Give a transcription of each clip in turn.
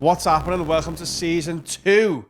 What's happening? Welcome to season 2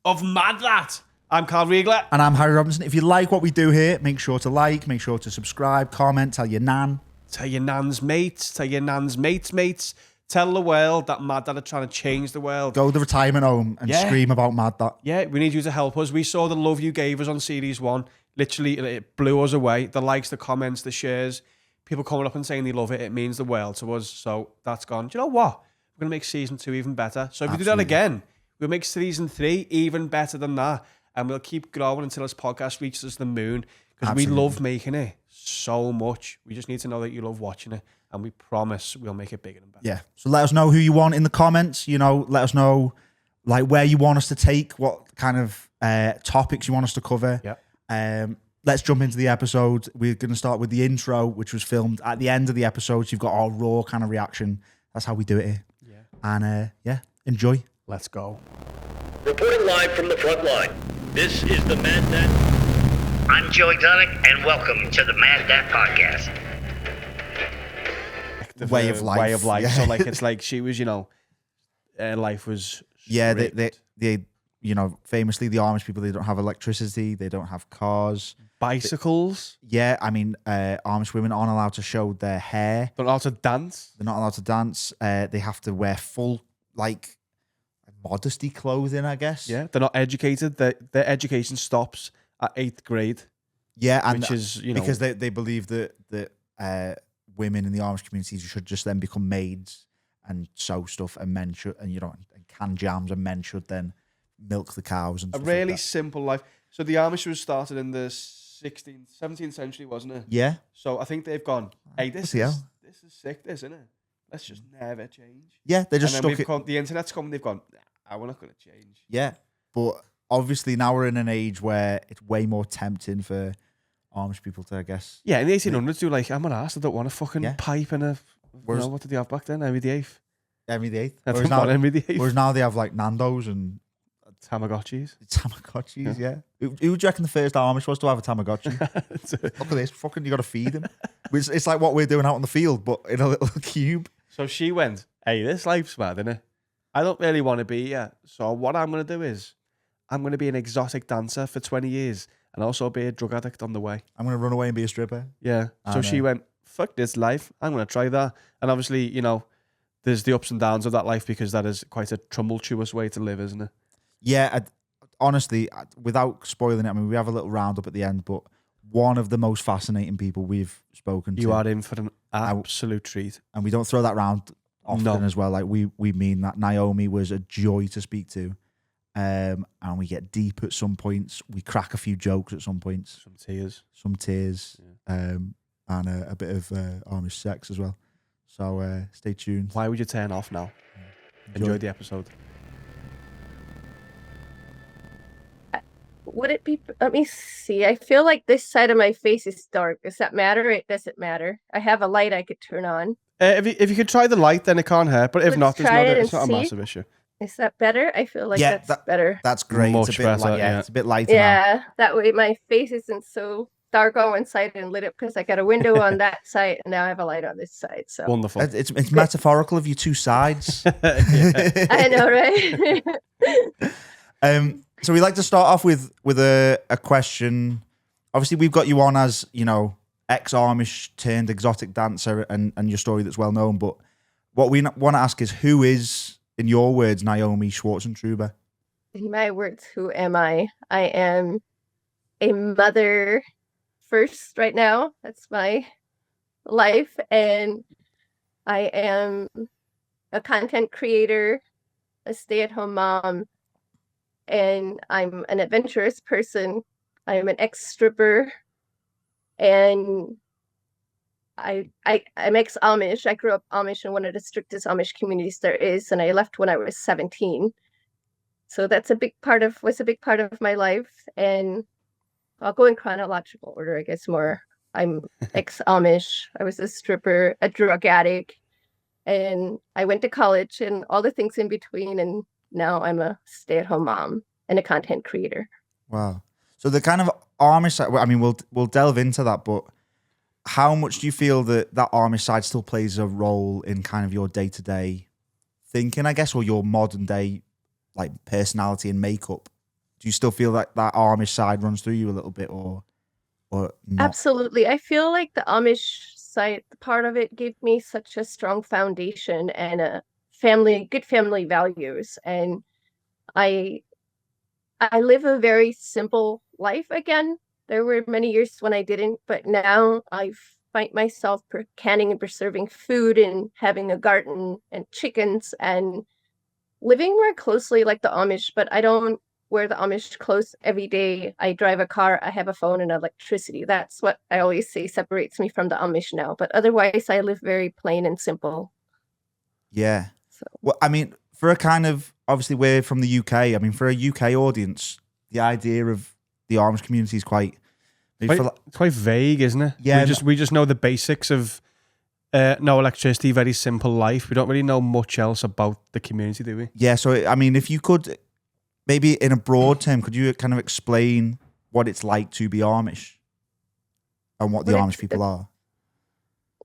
of Mad That. I'm Carl Riegler. And I'm Harry Robinson. If you like what we do here, make sure to like, make sure to subscribe, comment, tell your nan. Tell your nan's mates, tell your nan's mates. Tell the world that Mad That are trying to change the world. Go to the retirement home and scream about Mad That. Yeah, we need you to help us. We saw the love you gave us on series 1. Literally, it blew us away. The likes, the comments, the shares. People coming up and saying they love it. It means the world to us. So that's gone. Do you know what? We're going to make season 2 even better. So if we do that again, we'll make season 3 even better than that. And we'll keep growing until this podcast reaches the moon. Because we love making it so much. We just need to know that you love watching it. And we promise we'll make it bigger and better. Yeah. So let us know who you want in the comments. You know, let us know like where you want us to take, what kind of topics you want us to cover. Yeah. Let's jump into the episode. We're going to start with the intro, which was filmed at the end of the episode. So you've got our raw kind of reaction. That's how we do it here. Yeah. And enjoy. Let's go. Reporting live from the front line. This is the Mad Dat. I'm Joe Exotic, and welcome to the Mad Dat Podcast. The Way of life. Way of life. Yeah. So like it's like she was, life was Yeah, strict. they you know, famously the Amish people, they don't have electricity, they don't have cars. Bicycles. Yeah, I mean, Amish women aren't allowed to show their hair. They're not allowed to dance. They're not allowed to dance. They have to wear full, like, modesty clothing, I guess. Yeah, they're not educated. Their education stops at 8th grade. Yeah, and which is, because they believe that women in the Amish communities should just then become maids and sew stuff, and men should, and can jams, and men should then milk the cows and a stuff really like that. simple life. So the Amish was started in the 17th century, wasn't it? Yeah. So I think they've gone, hey, this is sick, this, isn't it? Let's just never change. Yeah, they just and then stuck it. The internet's come, they've gone, nah, we're not going to change. Yeah, but obviously now we're in an age where it's way more tempting for Amish people to, I guess. Yeah, in the 1800s, they were like, I'm an arse, I don't want a fucking pipe and a... Whereas, what did they have back then? Henry VIII? Henry VIII. I don't want Henry VIII. Whereas now they have like Nando's and... Tamagotchis. Tamagotchis, yeah. Who do you reckon the first Amish was to have a Tamagotchi? Look at this, fucking, you got to feed him. It's like what we're doing out on the field, but in a little cube. So she went, hey, this life's mad, innit? I don't really want to be here. So what I'm going to do is, I'm going to be an exotic dancer for 20 years and also be a drug addict on the way. I'm going to run away and be a stripper. Yeah. So she went, fuck this life. I'm going to try that. And obviously, there's the ups and downs of that life because that is quite a tumultuous way to live, isn't it? Yeah, honestly, without spoiling it, I mean, we have a little roundup at the end, but one of the most fascinating people we've spoken to. You are in for an absolute treat. And we don't throw that round often as well. Like, we mean that. Naomi was a joy to speak to. And we get deep at some points. We crack a few jokes at some points. Some tears. Yeah. And a bit of Amish sex as well. So stay tuned. Why would you turn off now? Enjoy the episode. Would it be? Let me see. I feel like this side of my face is dark. Does that matter? It doesn't matter. I have a light I could turn on. If you could try the light, then it can't hurt. But if not, it's not a see. massive issue. Is that better? I feel like that's better. That's great. Much it's a bit better, yeah. It's a bit lighter Yeah, that way my face isn't so dark on one side and lit up because I got a window on that side and now I have a light on this side. So wonderful. It's metaphorical of your two sides. I know, right? So we like to start off with a question. Obviously, we've got you on as, ex-Amish turned exotic dancer and your story that's well known. But what we want to ask is, who is, in your words, Naomi Schwartzentruber? In my words, who am I? I am a mother first right now. That's my life. And I am a content creator, a stay-at-home mom, and I'm an adventurous person. I'm an ex-stripper, and I'm ex-Amish. I grew up Amish in one of the strictest Amish communities there is, and I left when I was 17. So that's was a big part of my life. And I'll go in chronological order, I guess more. I'm ex-Amish. I was a stripper, a drug addict, and I went to college and all the things in between. And now I'm a stay-at-home mom and a content creator. Wow. So the kind of Amish side, I mean, we'll delve into that, but how much do you feel that Amish side still plays a role in kind of your day-to-day thinking, I guess, or your modern day like personality and makeup? Do you still feel like that Amish side runs through you a little bit, or not? Absolutely. I feel like the Amish side part of it gave me such a strong foundation and a good family values. And I live a very simple life again. There were many years when I didn't, but now I find myself canning and preserving food and having a garden and chickens and living more closely like the Amish, but I don't wear the Amish clothes every day. I drive a car, I have a phone and electricity. That's what I always say separates me from the Amish now. But otherwise, I live very plain and simple. Yeah. So. Well, I mean, for a kind of, obviously we're from the UK. I mean, for a UK audience, the idea of the Amish community is quite vague, isn't it? Yeah. We just know the basics of no electricity, very simple life. We don't really know much else about the community, do we? Yeah. So, I mean, if you could, maybe in a broad term, could you kind of explain what it's like to be Amish and what the Amish people are?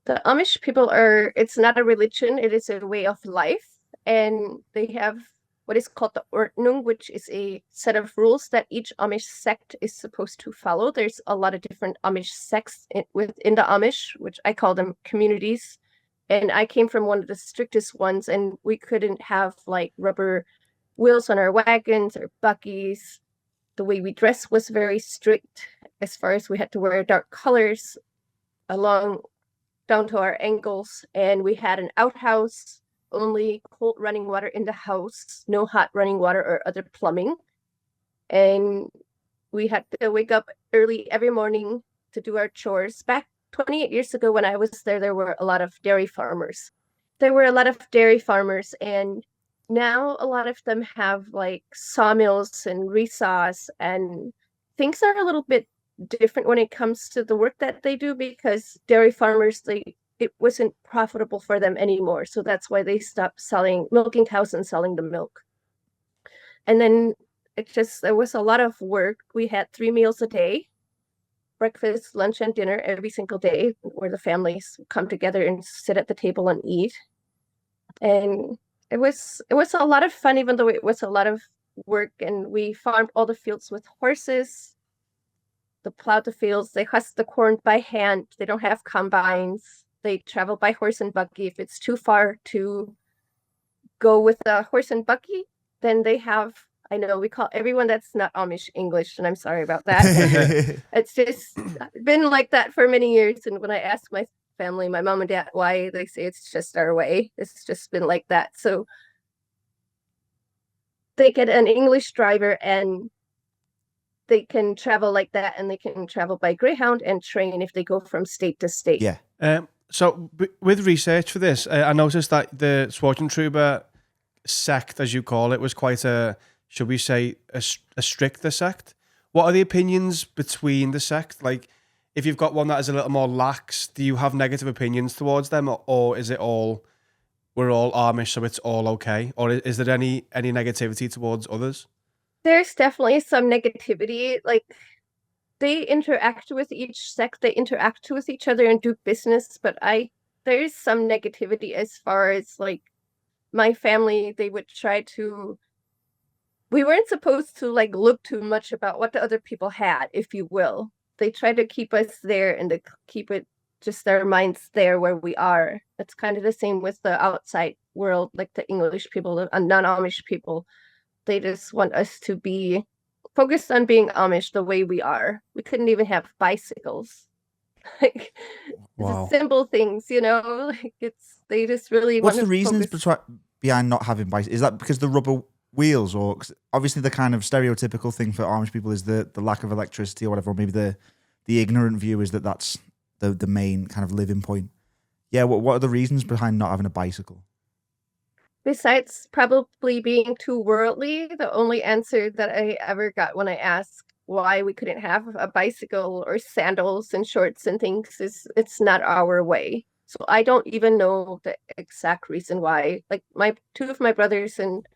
The Amish people it's not a religion, it is a way of life. And they have what is called the Ordnung, which is a set of rules that each Amish sect is supposed to follow. There's a lot of different Amish sects within the Amish, which I call them communities. And I came from one of the strictest ones, and we couldn't have like rubber wheels on our wagons or buggies. The way we dress was very strict, as far as we had to wear dark colors down to our ankles. And we had an outhouse, only cold running water in the house, no hot running water or other plumbing. And we had to wake up early every morning to do our chores. Back 28 years ago when I was there were a lot of dairy farmers. And now a lot of them have like sawmills and resaws, and things are a little bit different when it comes to the work that they do, because dairy farmers, it wasn't profitable for them anymore. So that's why they stopped milking cows and selling the milk. And then there was a lot of work. We had 3 meals a day, breakfast, lunch, and dinner every single day, where the families come together and sit at the table and eat. And it was a lot of fun, even though it was a lot of work. And we farmed all the fields with horses. They plowed the fields. They husked the corn by hand. They don't have combines. They travel by horse and buggy. If it's too far to go with a horse and buggy, then they have, I know we call everyone that's not Amish English, and I'm sorry about that. It's just been like that for many years. And when I ask my family, my mom and dad, why, they say it's just our way. It's just been like that. So they get an English driver and they can travel like that, and they can travel by Greyhound and train if they go from state to state. Yeah. So with research for this, I noticed that the Schwartzentruber sect, as you call it, was quite should we say, a stricter sect. What are the opinions between the sect? Like, if you've got one that is a little more lax, do you have negative opinions towards them, or is it we're all Amish, so it's all okay? Or is there any negativity towards others? There's definitely some negativity. Like, they interact with each sect, they interact with each other and do business, but there is some negativity as far as like my family. They would try to, we weren't supposed to like look too much about what the other people had, if you will. They try to keep us there and to keep it just our minds there where we are. It's kind of the same with the outside world, like the English people, the non-Amish people. They just want us to be focused on being Amish the way we are. We couldn't even have bicycles. Like, wow. It's simple things, you know. Like, they just really. What's the reasons behind not having bicycles? Is that because the rubber wheels, or cause obviously the kind of stereotypical thing for Amish people is the lack of electricity or whatever, or maybe the ignorant view is that's the main kind of living point. Yeah, what are the reasons behind not having a bicycle? Besides probably being too worldly, the only answer that I ever got when I asked why we couldn't have a bicycle or sandals and shorts and things is it's not our way. So I don't even know the exact reason why. Like, two of my brothers and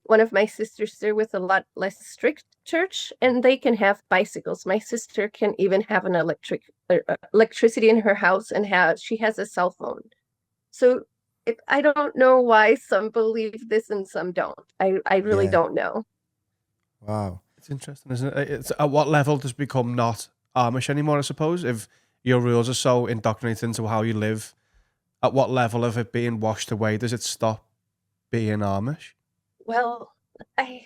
one of my sisters, they're with a lot less strict church, and they can have bicycles. My sister can even have an electricity in her house, and she has a cell phone. So I don't know why some believe this and some don't. I really Yeah. don't know. Wow. It's interesting, isn't it? It's at what level does it become not Amish anymore, I suppose? If your rules are so indoctrinated into how you live, at what level of it being washed away does it stop being Amish? Well, I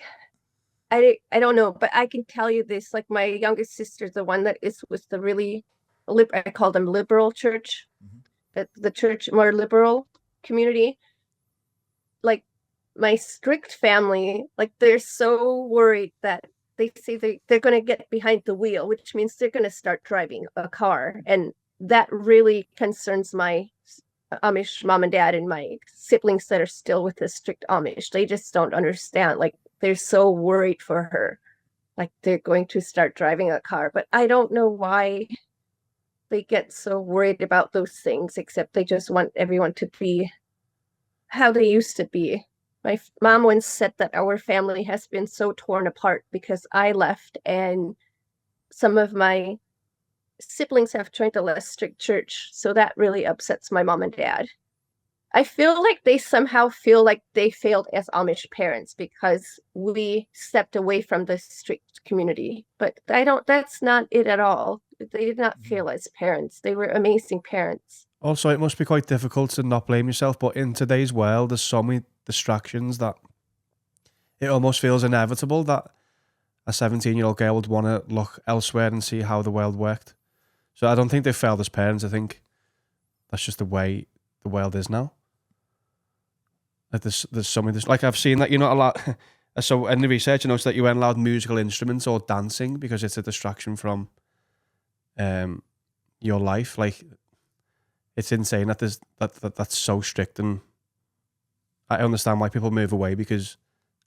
don't know, but I can tell you this, like my youngest sister's the one that is was the really I call them liberal church, the church more liberal community. Like my strict family, like they're so worried that they say they're going to get behind the wheel, which means they're going to start driving a car. And that really concerns my Amish mom and dad and my siblings that are still with the strict Amish. They just don't understand. Like they're so worried for her. Like they're going to start driving a car. But I don't know why they get so worried about those things, except they just want everyone to be how they used to be. My mom once said that our family has been so torn apart because I left and some of my siblings have joined a less strict church. So that really upsets my mom and dad. I feel like they somehow feel like they failed as Amish parents because we stepped away from the strict community. But that's not it at all. They did not fail as parents. They were amazing parents. Also, it must be quite difficult to not blame yourself, but in today's world, there's so many distractions that it almost feels inevitable that a 17-year-old girl would want to look elsewhere and see how the world worked. So I don't think they failed as parents. I think that's just the way the world is now. Like there's so many, like I've seen that you're not allowed. So in the research, I noticed that you weren't allowed musical instruments or dancing because it's a distraction from your life. Like it's insane that that's so strict, and I understand why people move away because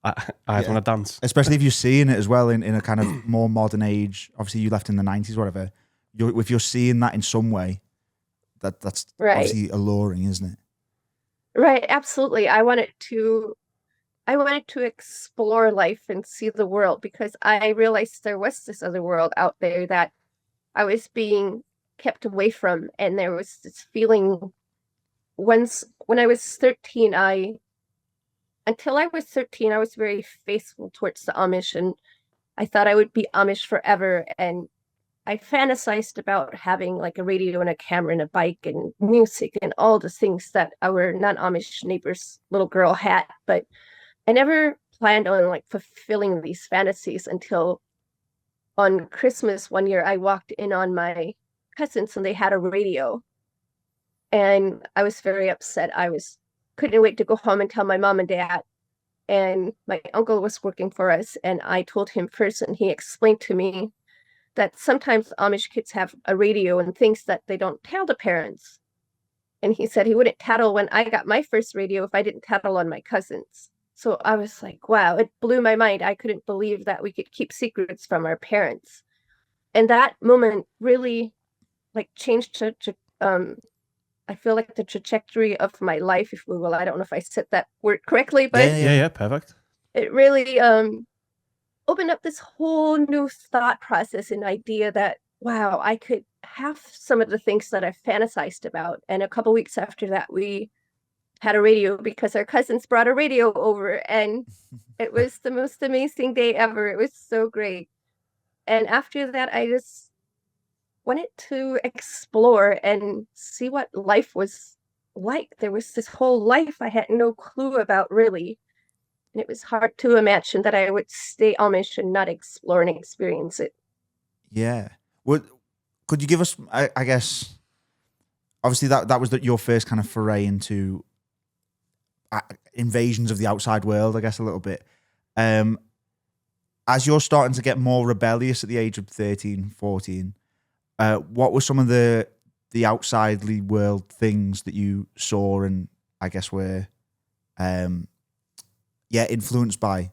I want to dance. Especially if you're seeing it as well in a kind of more modern age. Obviously, you left in the 90s, whatever. If you're seeing that in some way, that's right. Obviously alluring, isn't it? Right, absolutely. I wanted to explore life and see the world because I realized there was this other world out there that I was being kept away from, and there was this feeling when I was 13, until I was 13, I was very faithful towards the Amish, and I thought I would be Amish forever. And I fantasized about having like a radio and a camera and a bike and music and all the things that our non-Amish neighbor's little girl had. But I never planned on like fulfilling these fantasies until on Christmas one year, I walked in on my cousins and they had a radio. And I was very upset. Couldn't wait to go home and tell my mom and dad. And my uncle was working for us. And I told him first, and he explained to me that sometimes Amish kids have a radio and things that they don't tell the parents. And he said he wouldn't tattle when I got my first radio if I didn't tattle on my cousins. So I was like, wow, it blew my mind. I couldn't believe that we could keep secrets from our parents. And that moment really like changed I feel like the trajectory of my life, if we will. I don't know if I said that word correctly, but Yeah, perfect. It really opened up this whole new thought process and idea that, wow, I could have some of the things that I fantasized about. And a couple weeks after that, we had a radio because our cousins brought a radio over, and it was the most amazing day ever. It was so great. And after that, I just wanted to explore and see what life was like. There was this whole life I had no clue about, really. And it was hard to imagine that I would stay Amish and not explore and experience it. Yeah. Could you give us, I guess, obviously that was your first kind of foray into invasions of the outside world, I guess, a little bit. As you're starting to get more rebellious at the age of 13, 14, what were some of the outside world things that you saw and I guess were influenced by?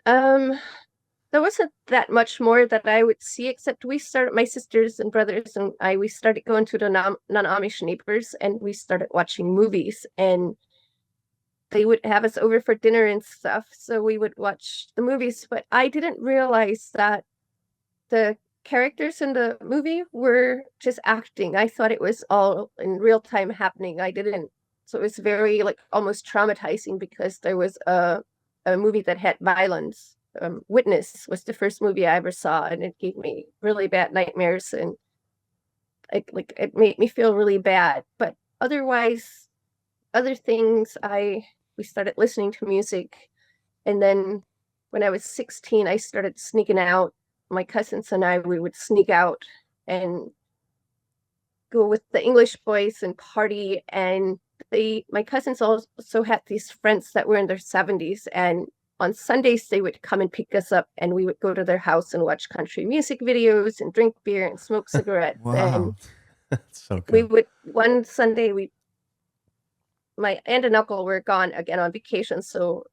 There wasn't that much more that I would see, except my sisters and brothers and we started going to the non-Amish neighbors, and we started watching movies, and they would have us over for dinner and stuff. So we would watch the movies, but I didn't realize that the characters in the movie were just acting. I thought it was all in real time happening. I didn't. So it was very like almost traumatizing because there was a movie that had violence. Witness was the first movie I ever saw, and it gave me really bad nightmares, and it made me feel really bad. But otherwise, other things, we started listening to music, and then when I was 16, I started sneaking out. My cousins and I, we would sneak out and go with the English boys and party. And my cousins also had these friends that were in their 70s, and on Sundays they would come and pick us up, and we would go to their house and watch country music videos and drink beer and smoke cigarettes. Wow. And That's so good. we would one Sunday my aunt and uncle were gone again on vacation, so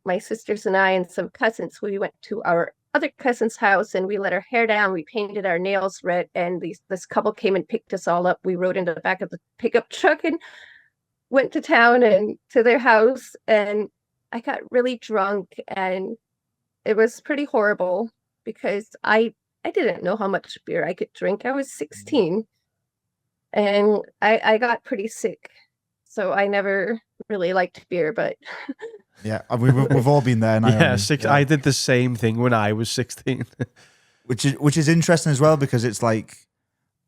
my sisters and I and some cousins, we went to our other cousin's house and we let our hair down. We painted our nails red, and this couple came and picked us all up. We rode in the back of the pickup truck and went to town and to their house, and I got really drunk, and it was pretty horrible because I didn't know how much beer I could drink. I was 16, and I got pretty sick. So I never really liked beer, but Yeah, we've all been there. Naomi. Yeah, I did the same thing when I was 16. which is interesting as well, because it's like,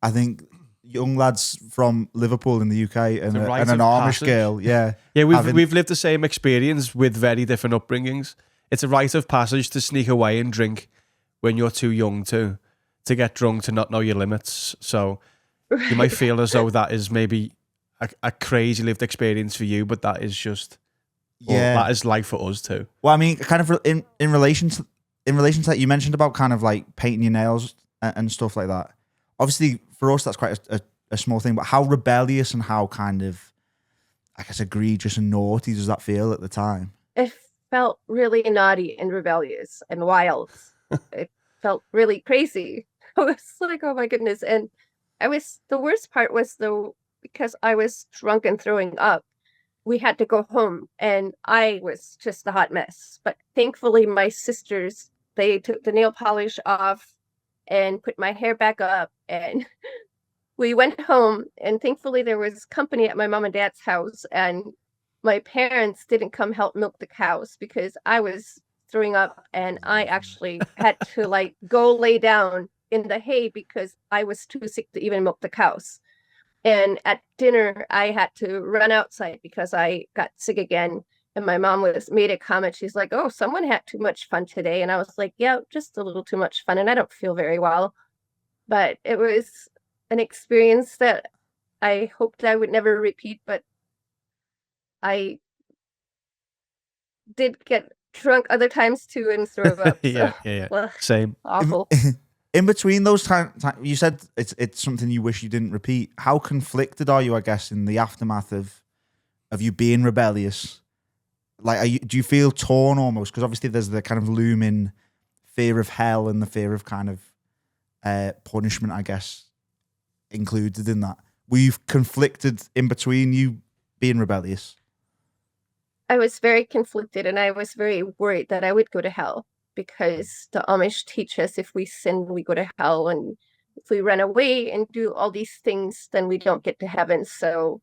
I think young lads from Liverpool in the UK and The rite an of Amish passage. girl, yeah, Yeah, we've lived the same experience with very different upbringings. It's a rite of passage to sneak away and drink when you're too young to get drunk, to not know your limits. So you might feel as though that is maybe a crazy lived experience for you, but that is just that is life for us too. Well, I mean, kind of in relation to that, you mentioned about kind of like painting your nails and stuff like that. Obviously, for us, that's quite a small thing. But how rebellious and how kind of, I guess, egregious and naughty does that feel at the time? it felt really naughty and rebellious and wild. It felt really crazy. I was like, oh my goodness. And the worst part was though, because I was drunk and throwing up, we had to go home and I was just a hot mess. But thankfully my sisters, they took the nail polish off and put my hair back up, and we went home, and thankfully there was company at my mom and dad's house, and my parents didn't come help milk the cows because I was throwing up, and I actually had to like go lay down in the hay because I was too sick to even milk the cows. And at dinner, I had to run outside because I got sick again. And my mom made a comment. She's like, "Oh, someone had too much fun today." And I was like, "Yeah, just a little too much fun." And I don't feel very well. But it was an experience that I hoped I would never repeat. But I did get drunk other times too and throw up. So, yeah. well, Same. awful. In between those times, you said it's something you wish you didn't repeat. How conflicted are you, I guess, in the aftermath of you being rebellious? Like, do you feel torn almost? Because obviously there's the kind of looming fear of hell and the fear of kind of punishment, I guess, included in that. Were you conflicted in between you being rebellious? I was very conflicted, and I was very worried that I would go to hell, because the Amish teach us if we sin, we go to hell, and if we run away and do all these things, then we don't get to heaven. So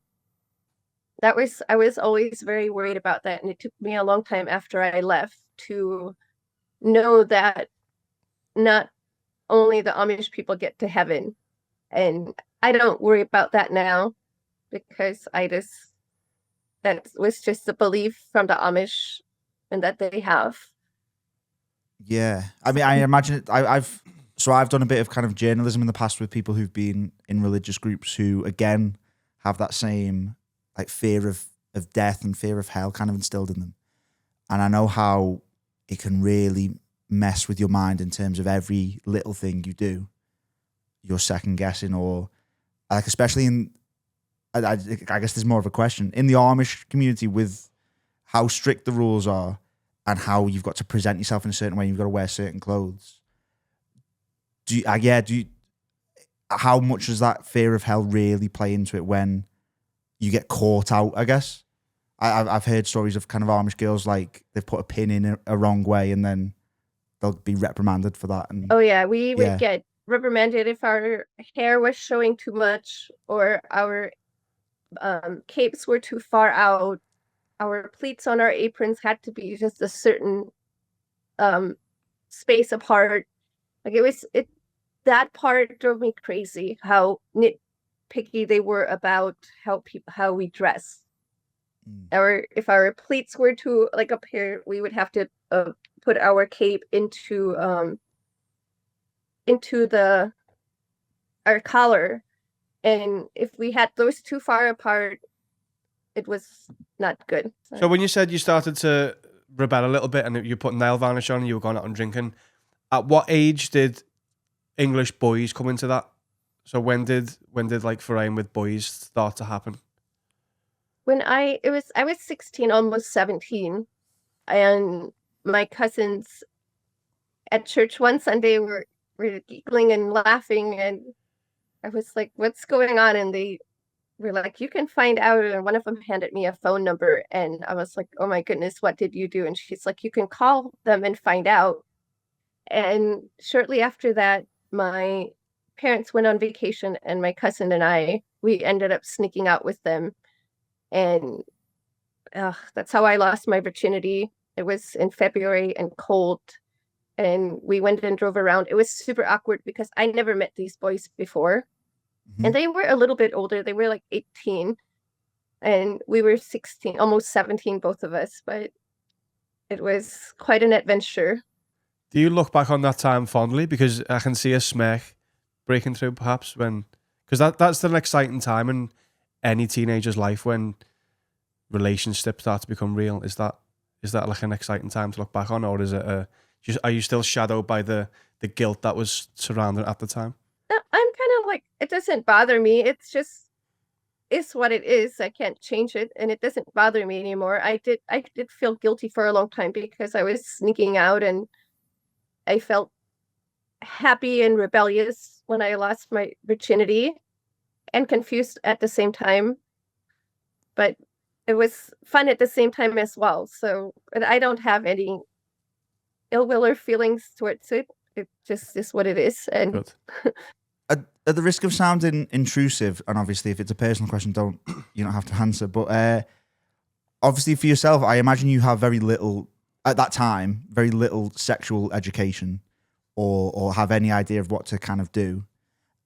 I was always very worried about that, and it took me a long time after I left to know that not only the Amish people get to heaven, and I don't worry about that now because that was just a belief from the Amish and that they have. Yeah, I mean, I imagine it. I've done a bit of kind of journalism in the past with people who've been in religious groups who again have that same like fear of death and fear of hell kind of instilled in them, and I know how it can really mess with your mind in terms of every little thing you do, you're second guessing, or like especially in. I guess there's more of a question in the Amish community with how strict the rules are and how you've got to present yourself in a certain way. You've got to wear certain clothes. How much does that fear of hell really play into it when you get caught out? I guess I've heard stories of kind of Amish girls, like they've put a pin in a wrong way and then they'll be reprimanded for that. And oh yeah, we would get reprimanded if our hair was showing too much or our capes were too far out. Our pleats on our aprons had to be just a certain space apart. Like that part drove me crazy, how nitpicky they were about how we dress. Or if our pleats were too like up here, we would have to put our cape into our collar, and if we had those too far apart, it was not good. So when you said you started to rebel a little bit and you put nail varnish on and you were going out and drinking, at what age did English boys come into that? So when did like foraying with boys start to happen? When I was 16, almost 17, and my cousins at church one Sunday were giggling and laughing, and I was like, "What's going on?" And they were like, "You can find out." And one of them handed me a phone number, and I was like, "Oh my goodness, what did you do?" And she's like, "You can call them and find out." And shortly after that, my parents went on vacation, and my cousin and we ended up sneaking out with them. And that's how I lost my virginity. It was in February and cold, and we went and drove around. It was super awkward because I never met these boys before. And they were a little bit older. They were like 18, and we were 16, almost 17, both of us. But it was quite an adventure. Do you look back on that time fondly? Because I can see a smirk breaking through, perhaps, because that's an exciting time in any teenager's life when relationships start to become real. Is that like an exciting time to look back on, or is it are you still shadowed by the guilt that was surrounding it at the time? I'm kind of like, it doesn't bother me. It's what it is. I can't change it, and it doesn't bother me anymore. I did feel guilty for a long time because I was sneaking out, and I felt happy and rebellious when I lost my virginity, and confused at the same time. But it was fun at the same time as well. So I don't have any ill will or feelings towards it. It just is what it is. And Good. At the risk of sounding intrusive, and obviously if it's a personal question, you don't have to answer, but obviously for yourself, I imagine you have very little, at that time, very little sexual education or have any idea of what to kind of do.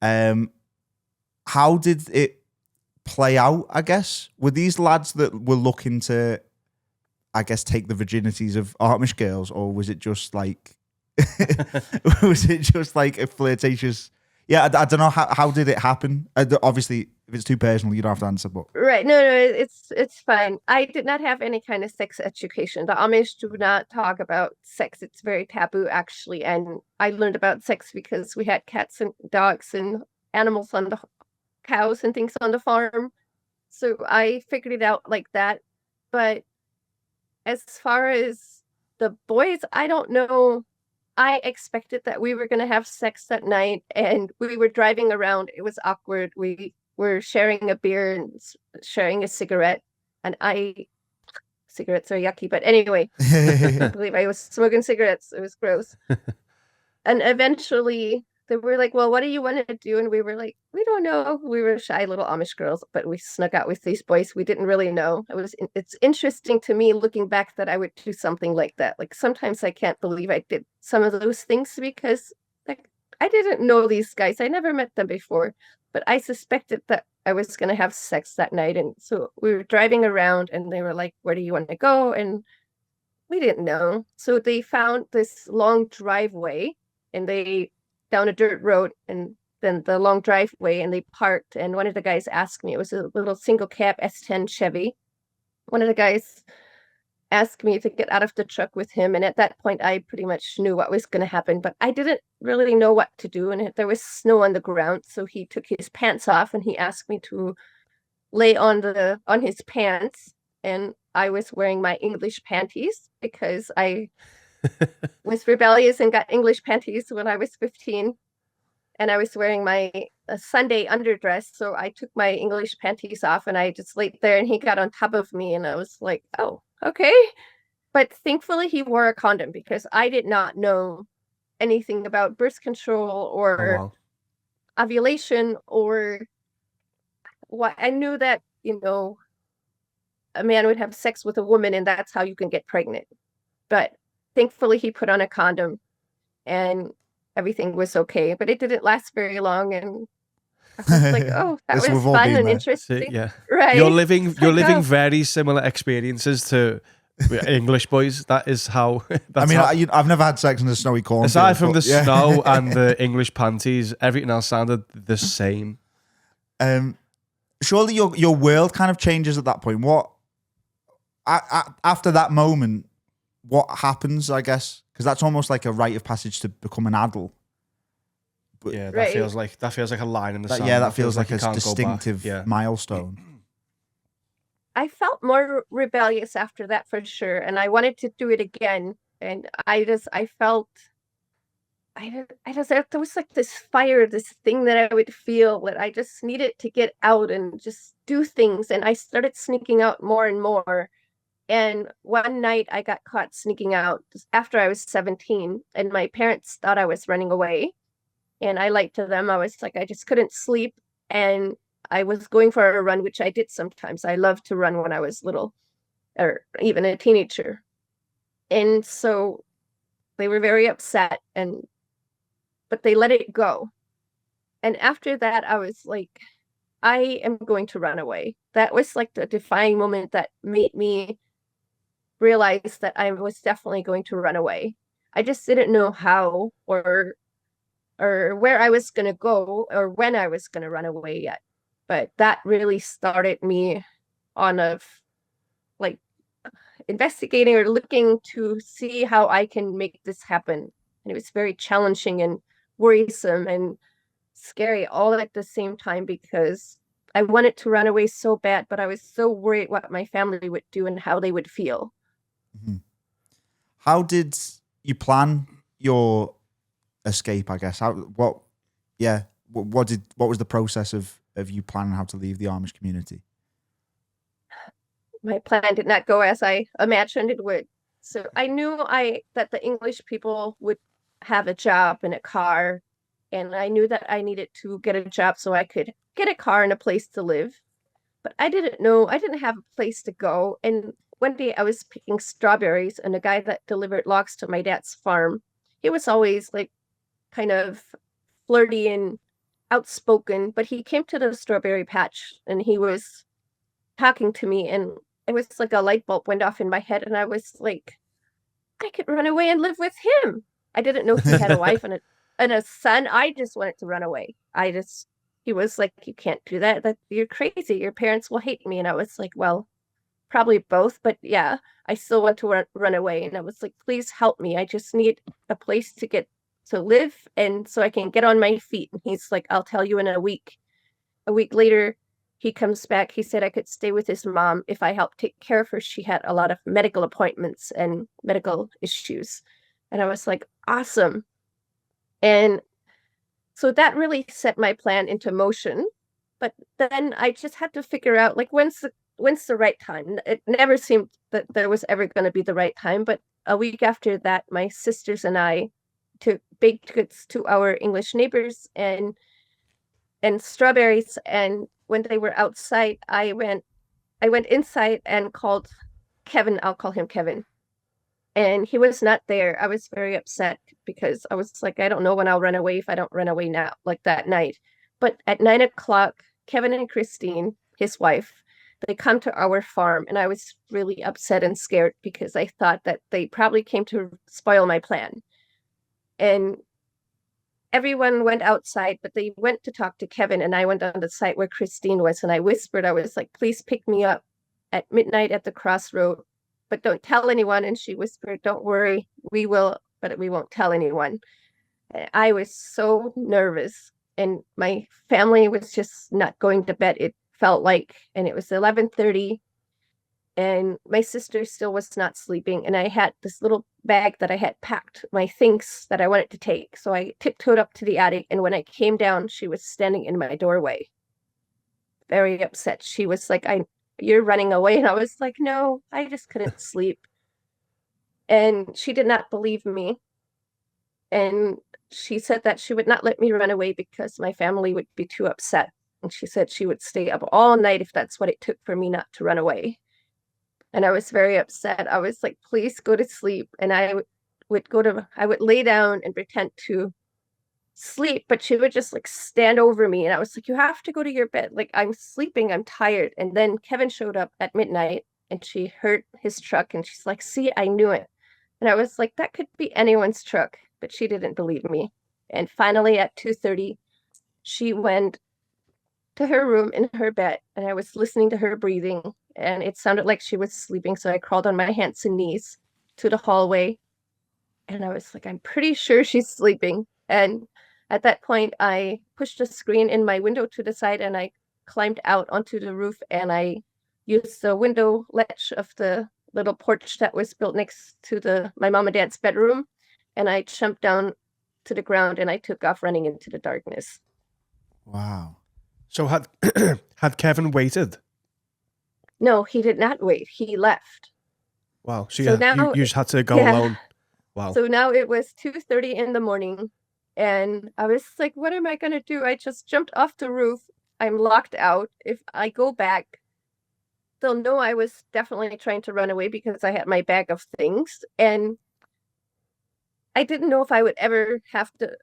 How did it play out, I guess? Were these lads that were looking to, I guess, take the virginities of Amish girls, or was it just like a flirtatious? Yeah, I don't know, how did it happen? Obviously, if it's too personal, you don't have to answer. But right, no, it's fine. I did not have any kind of sex education. The Amish do not talk about sex. It's very taboo, actually. And I learned about sex because we had cats and dogs and animals on the cows and things on the farm. So I figured it out like that. But as far as the boys, I don't know. I expected that we were going to have sex that night, and we were driving around. It was awkward. We were sharing a beer and sharing a cigarette, and cigarettes are yucky. But anyway, I believe I was smoking cigarettes. It was gross. And eventually they were like, "Well, what do you want to do?" And we were like, "We don't know." We were shy little Amish girls, but we snuck out with these boys. We didn't really know. It's interesting to me looking back that I would do something like that. Like sometimes I can't believe I did some of those things because like I didn't know these guys. I never met them before, but I suspected that I was going to have sex that night. And so we were driving around, and they were like, "Where do you want to go?" And we didn't know. So they found this long driveway, and they down a dirt road, and then the long driveway, and they parked. And one of the guys asked me, it was a little single cab S10 Chevy. One of the guys asked me to get out of the truck with him. And at that point, I pretty much knew what was going to happen, but I didn't really know what to do. And there was snow on the ground. So he took his pants off, and he asked me to lay on his pants. And I was wearing my English panties because I was rebellious and got English panties when I was 15, and I was wearing my Sunday underdress. So I took my English panties off, and I just laid there, and he got on top of me, and I was like, "Oh, okay." But thankfully he wore a condom because I did not know anything about birth control or wow. ovulation or what. I knew that, a man would have sex with a woman and that's how you can get pregnant. But thankfully he put on a condom and everything was okay. But it didn't last very long, and I was like, oh, that Yes, was we've all fun been and there. interesting. Yeah. Right. You're living It's like, oh. very similar experiences to English boys. That is how. I mean, I've never had sex in a snowy cornfield. Aside from but the yeah. snow and the English panties, everything else sounded the same. Surely your world kind of changes at that point. What after that moment, what happens? I guess because that's almost like a rite of passage to become an adult. But Yeah, that Right. feels like a line in the sand. that feels like you a can't go back. distinctive Yeah. milestone. I felt more rebellious after that for sure, and I wanted to do it again. And I felt, there was like this fire, this thing that I would feel that I just needed to get out and just do things. And I started sneaking out more and more. And one night I got caught sneaking out after I was 17, and my parents thought I was running away. And I lied to them. I was like, I just couldn't sleep. And I was going for a run, which I did sometimes. I loved to run when I was little or even a teenager. And so they were very upset, but they let it go. And after that, I was like, I am going to run away. That was like the defining moment that made me realize that I was definitely going to run away. I just didn't know how or where I was going to go or when I was going to run away yet. But that really started me on like investigating or looking to see how I can make this happen. And it was very challenging and worrisome and scary all at the same time because I wanted to run away so bad, but I was so worried what my family would do and how they would feel. Mm-hmm. How did you plan your escape? I guess what was the process of you planning how to leave the Amish community? My plan did not go as I imagined it would. So I knew that the English people would have a job and a car, and I knew that I needed to get a job so I could get a car and a place to live. But I didn't have a place to go. And one day I was picking strawberries, and a guy that delivered logs to my dad's farm, he was always like kind of flirty and outspoken, but he came to the strawberry patch and he was talking to me, and it was like a light bulb went off in my head, and I was like, I could run away and live with him. I didn't know he had a wife and a son. I just wanted to run away. He was like, you can't do that. That you're crazy. Your parents will hate me. And I was like, well, probably both, but yeah, I still want to run away. And I was like, please help me. I just need a place to live and so I can get on my feet. And he's like, I'll tell you in a week. A week later, he comes back. He said I could stay with his mom if I helped take care of her. She had a lot of medical appointments and medical issues. And I was like, awesome. And so that really set my plan into motion. But then I just had to figure out, like, when's the right time? It never seemed that there was ever going to be the right time. But a week after that, my sisters and I took baked goods to our English neighbors and strawberries. And when they were outside, I went inside and called Kevin. I'll call him Kevin. And he was not there. I was very upset because I was like, I don't know when I'll run away if I don't run away now, like that night. But at 9:00, Kevin and Christine, his wife, they come to our farm, and I was really upset and scared because I thought that they probably came to spoil my plan. And everyone went outside, but they went to talk to Kevin, and I went on the site where Christine was, and I whispered, I was like, please pick me up at midnight at the crossroad, but don't tell anyone. And she whispered, don't worry, we will, but we won't tell anyone. And I was so nervous, and my family was just not going to bed, it felt like, and it was 11:30. And my sister still was not sleeping. And I had this little bag that I had packed, my things that I wanted to take. So I tiptoed up to the attic. And when I came down, she was standing in my doorway, very upset. She was like, you're running away. And I was like, no, I just couldn't sleep. And she did not believe me. And she said that she would not let me run away because my family would be too upset. And she said she would stay up all night if that's what it took for me not to run away. And I was very upset. I was like, please go to sleep. And I would lay down and pretend to sleep, but she would just like stand over me. And I was like, you have to go to your bed. Like, I'm sleeping, I'm tired. And then Kevin showed up at midnight and she heard his truck and she's like, see, I knew it. And I was like, that could be anyone's truck, but she didn't believe me. And finally at 2:30, she went to her room in her bed and I was listening to her breathing and it sounded like she was sleeping. So I crawled on my hands and knees to the hallway and I was like, I'm pretty sure she's sleeping. And at that point, I pushed a screen in my window to the side and I climbed out onto the roof and I used the window ledge of the little porch that was built next to my mom and dad's bedroom. And I jumped down to the ground and I took off running into the darkness. Wow. So had Kevin waited? No, he did not wait. He left. Wow. So, So yeah, now- you just had to go yeah. alone. Wow. So now it was 2:30 in the morning and I was like, what am I going to do? I just jumped off the roof. I'm locked out. If I go back, they'll know I was definitely trying to run away because I had my bag of things. And I didn't know if I would ever have the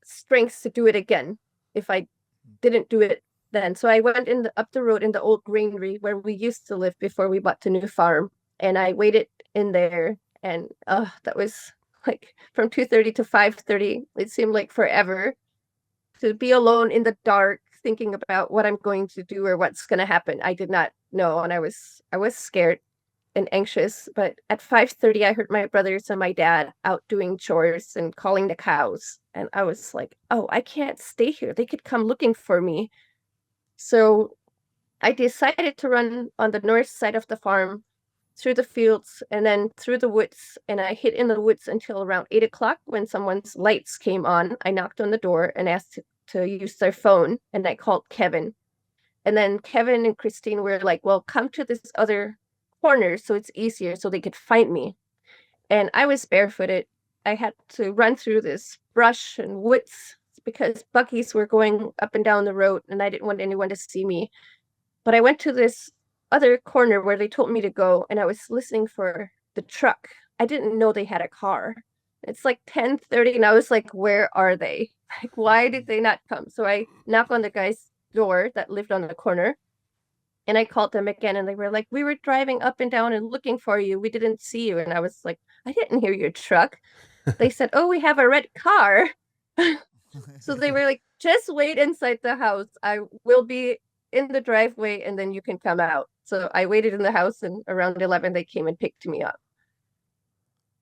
strength to do it again if I didn't do it then. So I went up the road in the old granary where we used to live before we bought the new farm. And I waited in there. And that was like from 2:30 to 5:30. It seemed like forever to be alone in the dark, thinking about what I'm going to do or what's going to happen. I did not know. And I was scared and anxious. But at 5:30, I heard my brothers and my dad out doing chores and calling the cows. And I was like, oh, I can't stay here. They could come looking for me. So I decided to run on the north side of the farm through the fields and then through the woods. And I hid in the woods until around 8 o'clock when someone's lights came on. I knocked on the door and asked to use their phone. And I called Kevin. And then Kevin and Christine were like, well, come to this other corner so it's easier so they could find me. And I was barefooted. I had to run through this brush and woods because buggies were going up and down the road and I didn't want anyone to see me. But I went to this other corner where they told me to go and I was listening for the truck. I didn't know they had a car. It's like 10:30 and I was like, where are they? Like, why did they not come? So I knock on the guy's door that lived on the corner and I called them again and they were like, we were driving up and down and looking for you. We didn't see you. And I was like, I didn't hear your truck. They said, oh, we have a red car. So they were like, just wait inside the house. I will be in the driveway and then you can come out. So I waited in the house and around 11 they came and picked me up.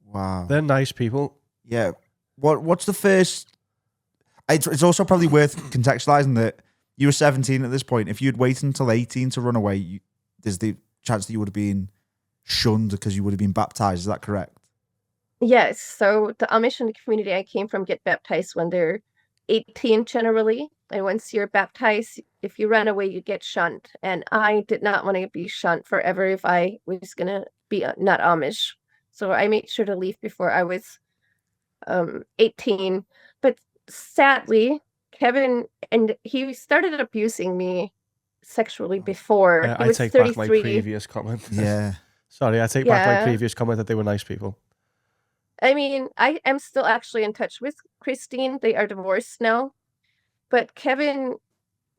Wow. They're nice people. Yeah. What's the first? It's also probably worth contextualizing that you were 17 at this point. If you'd waited until 18 to run away, there's the chance that you would have been shunned because you would have been baptized. Is that correct? Yes. So the Amish in the community I came from get baptized when they're 18 generally. And once you're baptized, if you run away, you get shunned. And I did not want to be shunned forever if I was going to be not Amish. So I made sure to leave before I was 18. But sadly, Kevin, and he started abusing me sexually before. He I was take 33. back my previous comment. Yeah. Sorry, I take back my Yeah. previous comment that they were nice people. I mean, I am still actually in touch with Christine. They are divorced now. But Kevin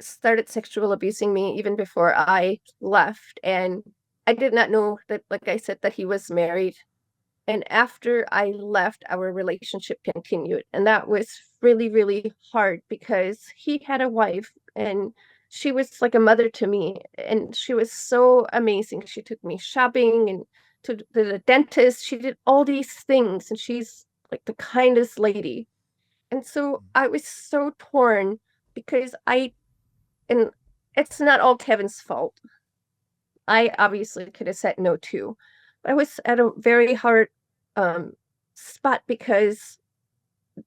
started sexual abusing me even before I left. And I did not know that, like I said, that he was married. And after I left, our relationship continued. And that was really, really hard because he had a wife and she was like a mother to me. And she was so amazing. She took me shopping and to the dentist. She did all these things. And she's like the kindest lady. And so I was so torn because and it's not all Kevin's fault. I obviously could have said no too. I was at a very hard spot because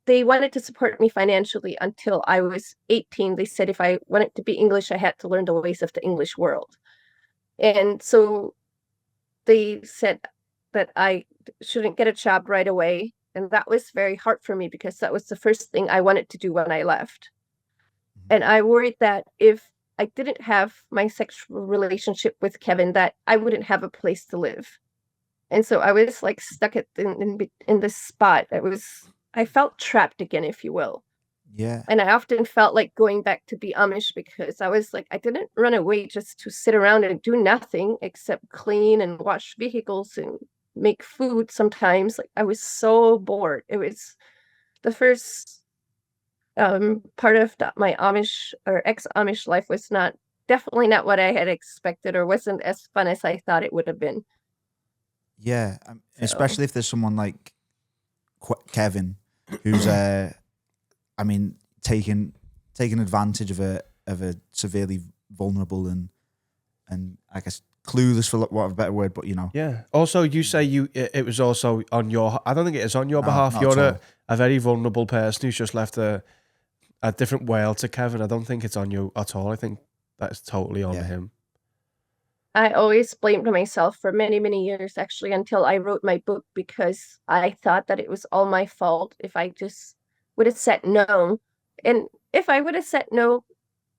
they wanted to support me financially until I was 18. They said if I wanted to be English, I had to learn the ways of the English world. And so they said that I shouldn't get a job right away And that was very hard for me because that was the first thing I wanted to do when I left. And I worried that if I didn't have my sexual relationship with Kevin, that I wouldn't have a place to live. And so I was like stuck in this spot. I felt trapped again, if you will. Yeah. And I often felt like going back to be Amish because I was like, I didn't run away just to sit around and do nothing except clean and wash vehicles and make food sometimes. Like, I was so bored. It was the first part of my Amish or ex-Amish life was definitely not what I had expected, or wasn't as fun as I thought it would have been. Yeah, especially if there's someone like Kevin, who's I mean, taking advantage of a severely vulnerable and I guess clueless, for want of a better word, but you know. Yeah. Also, you say it was also on your. I don't think it is on your No, behalf. not You're at a very vulnerable person who's just left a different world to Kevin. I don't think it's on you at all. I think that's totally on him. I always blamed myself for many, many years, actually, until I wrote my book, because I thought that it was all my fault if I just would have said no. And if I would have said no,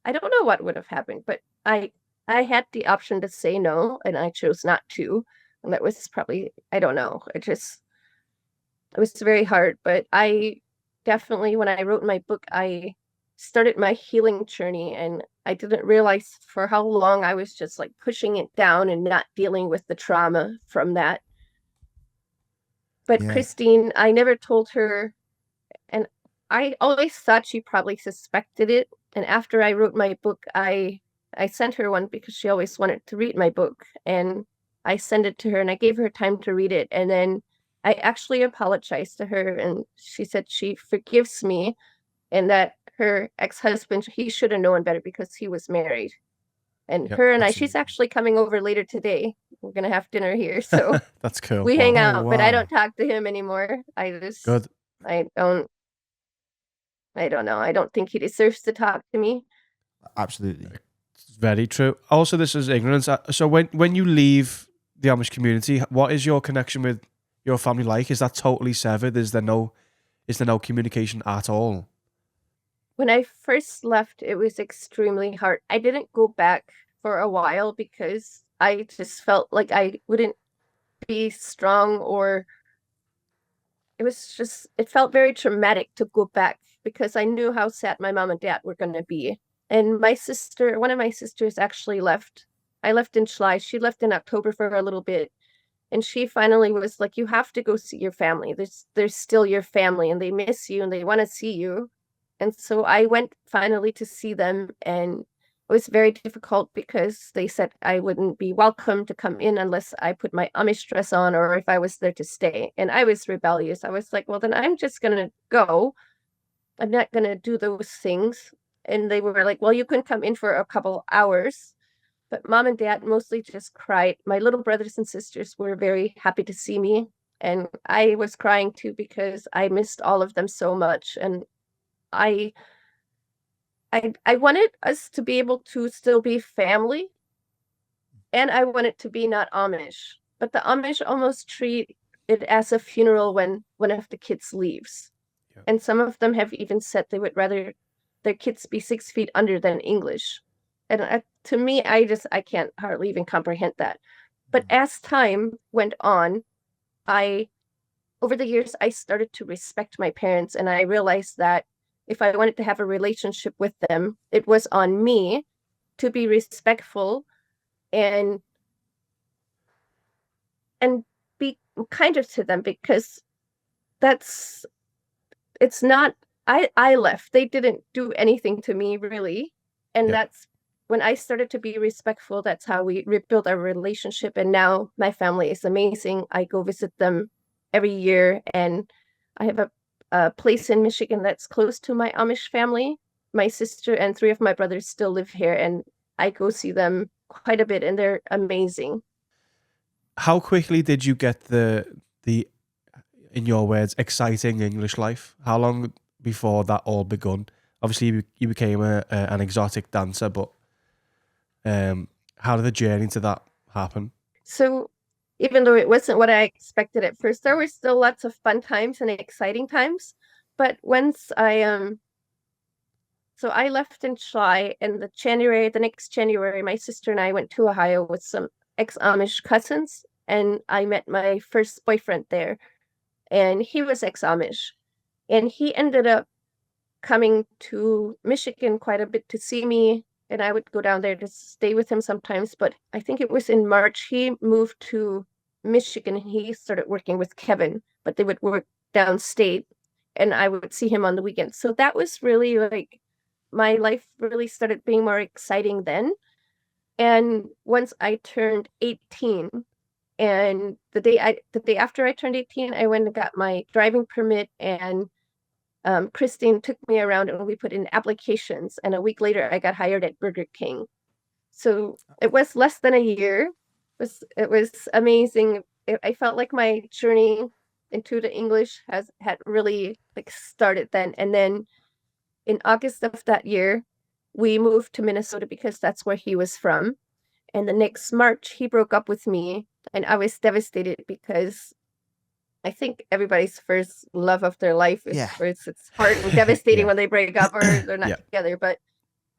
I don't know what would have happened, but I had the option to say no, and I chose not to. And that was probably, I don't know. It was very hard, but I definitely, when I wrote my book, I started my healing journey, and I didn't realize for how long I was just like pushing it down and not dealing with the trauma from that. But Yeah. Christine, I never told her, and I always thought she probably suspected it. And after I wrote my book, I sent her one because she always wanted to read my book, and I sent it to her and I gave her time to read it. And then I actually apologized to her, and she said she forgives me, and that her ex-husband, he should have known better because he was married. And Yep, her and absolutely. she's actually coming over later today. We're going to have dinner here. So That's cool. we hang Wow. out, but I wow. don't talk to him anymore. Good. I don't know. I don't think he deserves to talk to me. Absolutely. It's very true. Also, this is ignorance. So when you leave the Amish community, what is your connection with your family like? Is that totally severed? Is there no communication at all? When I first left, it was extremely hard. I didn't go back for a while because I just felt like I wouldn't be strong, or it felt very traumatic to go back because I knew how sad my mom and dad were going to be. And one of my sisters actually left. I left in July. She left in October for a little bit. And she finally was like, you have to go see your family. There's still your family, and they miss you and they want to see you. And so I went finally to see them, and it was very difficult because they said I wouldn't be welcome to come in unless I put my Amish dress on, or if I was there to stay. And I was rebellious. I was like, well, then I'm just going to go. I'm not going to do those things. And they were like, well, you can come in for a couple hours. But mom and dad mostly just cried. My little brothers and sisters were very happy to see me. And I was crying too because I missed all of them so much. And I wanted us to be able to still be family, and I wanted to be not Amish. But the Amish almost treat it as a funeral when one of the kids leaves. Yeah. And some of them have even said they would rather their kids be 6 feet under than English. And to me, I can't hardly even comprehend that. But as time went on, over the years, I started to respect my parents, and I realized that if I wanted to have a relationship with them, it was on me to be respectful and be kinder to them, because it's not, I left. They didn't do anything to me, really. And that's when I started to be respectful. That's how we rebuilt our relationship. And now my family is amazing. I go visit them every year, and I have a place in Michigan that's close to my Amish family. My sister and 3 of my brothers still live here, and I go see them quite a bit, and they're amazing. How quickly did you get the in your words, exciting English life? How long before that all begun? Obviously, you became an exotic dancer, but how did the journey to that happen? So even though it wasn't what I expected at first. There were still lots of fun times and exciting times. But once so I left in July, and the next January, my sister and I went to Ohio with some ex-Amish cousins, and I met my first boyfriend there, and he was ex-Amish, and he ended up coming to Michigan quite a bit to see me, and I would go down there to stay with him sometimes. But I think it was in March he moved to Michigan and he started working with Kevin, but they would work downstate, and I would see him on the weekends. So that was really like my life really started being more exciting then. And once I turned 18, and the day after I turned 18, I went and got my driving permit, and Christine took me around and we put in applications. And a week later, I got hired at Burger King. So it was less than a year. It was amazing. I felt like my journey into the English had really like started then. And then in August of that year, we moved to Minnesota because that's where he was from. And the next March, he broke up with me, and I was devastated because I think everybody's first love of their life is first. It's hard and devastating when they break up or they're not together. But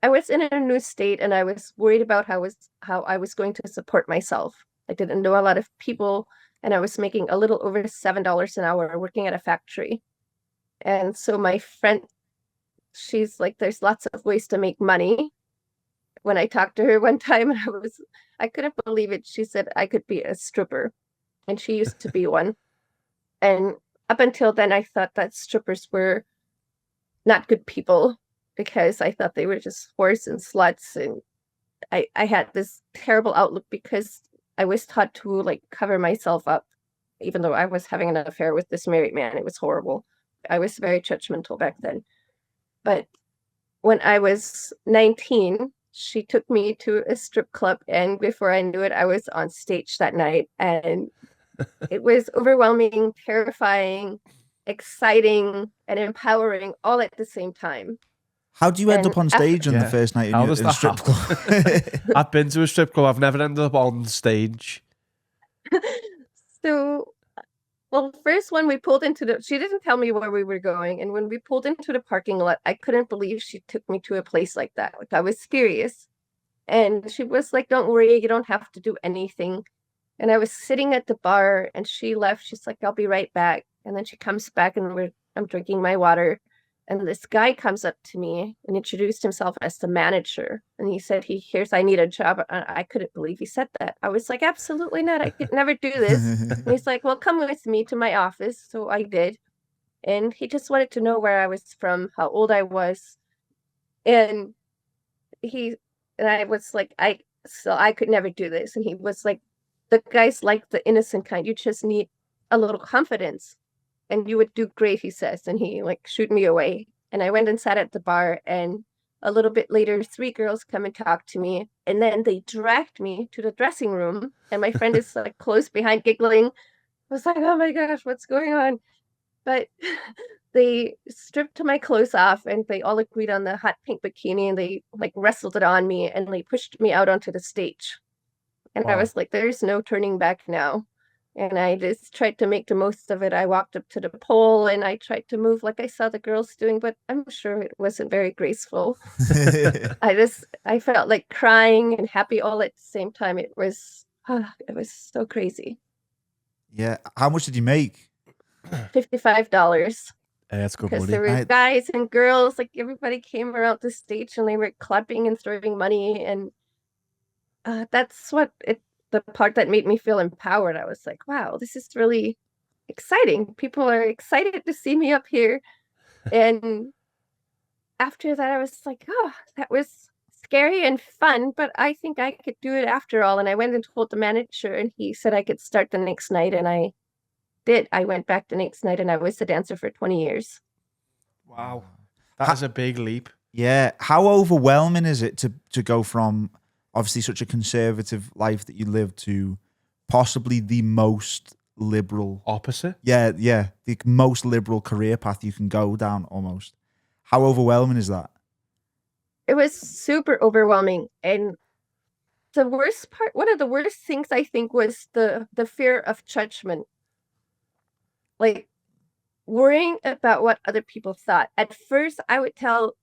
I was in a new state, and I was worried about how I was going to support myself. I didn't know a lot of people, and I was making a little over $7 an hour working at a factory. And so my friend, she's like, there's lots of ways to make money. When I talked to her one time, I couldn't believe it. She said I could be a stripper, and she used to be one. And up until then, I thought that strippers were not good people because I thought they were just whores and sluts. And I had this terrible outlook because I was taught to like cover myself up, even though I was having an affair with this married man. It was horrible. I was very judgmental back then. But when I was 19, she took me to a strip club, and before I knew it, I was on stage that night, and it was overwhelming, terrifying, exciting, and empowering all at the same time. How do you end up on stage on the first night in a strip club? I've been to a strip club. I've never ended up on stage. So, well, first when we pulled into she didn't tell me where we were going. And when we pulled into the parking lot, I couldn't believe she took me to a place like that. Like, I was curious. And she was like, don't worry, you don't have to do anything. And I was sitting at the bar, and she left. She's like, I'll be right back. And then she comes back, and I'm drinking my water. And this guy comes up to me and introduced himself as the manager. And he said, he hears I need a job. I couldn't believe he said that. I was like, absolutely not. I could never do this. And he's like, well, come with me to my office. So I did. And he just wanted to know where I was from, how old I was. And I was like, I could never do this. And he was like, the guy's like the innocent kind. You just need a little confidence and you would do great, he says. And he like shooed me away. And I went and sat at the bar, and a little bit later, 3 girls come and talk to me. And then they dragged me to the dressing room, and my friend is like close behind giggling. I was like, oh my gosh, what's going on? But they stripped my clothes off, and they all agreed on the hot pink bikini, and they like wrestled it on me, and they pushed me out onto the stage. And I was like, there's no turning back now. And I just tried to make the most of it. I walked up to the pole, and I tried to move like I saw the girls doing, but I'm sure it wasn't very graceful. I felt like crying and happy all at the same time. It was so crazy. Yeah. How much did you make? $55. That's good because money. there were guys and girls, like everybody came around the stage and they were clapping and throwing money, and that's the part that made me feel empowered. I was like, wow, this is really exciting. People are excited to see me up here. And after that, I was like, oh, that was scary and fun, but I think I could do it after all. And I went and told the manager, and he said I could start the next night, and I did. I went back the next night, and I was a dancer for 20 years. Wow. That is a big leap. Yeah. How overwhelming is it to go from obviously such a conservative life that you live to possibly the most liberal opposite? Yeah. The most liberal career path you can go down almost. How overwhelming is that? It was super overwhelming. And the worst part, one of the worst things I think was the fear of judgment. Like worrying about what other people thought. At first, I would tell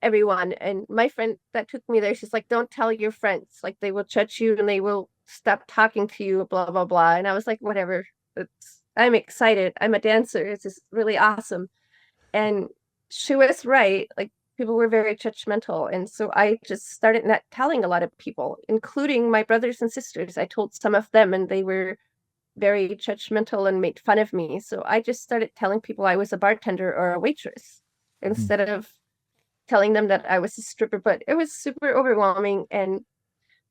everyone, and my friend that took me there, she's like, "Don't tell your friends. Like they will judge you and they will stop talking to you, blah blah blah." And I was like, "Whatever. I'm excited. I'm a dancer. It's just really awesome." And she was right. Like people were very judgmental, and so I just started not telling a lot of people, including my brothers and sisters. I told some of them, and they were very judgmental and made fun of me. So I just started telling people I was a bartender or a waitress instead of telling them that I was a stripper. But it was super overwhelming, and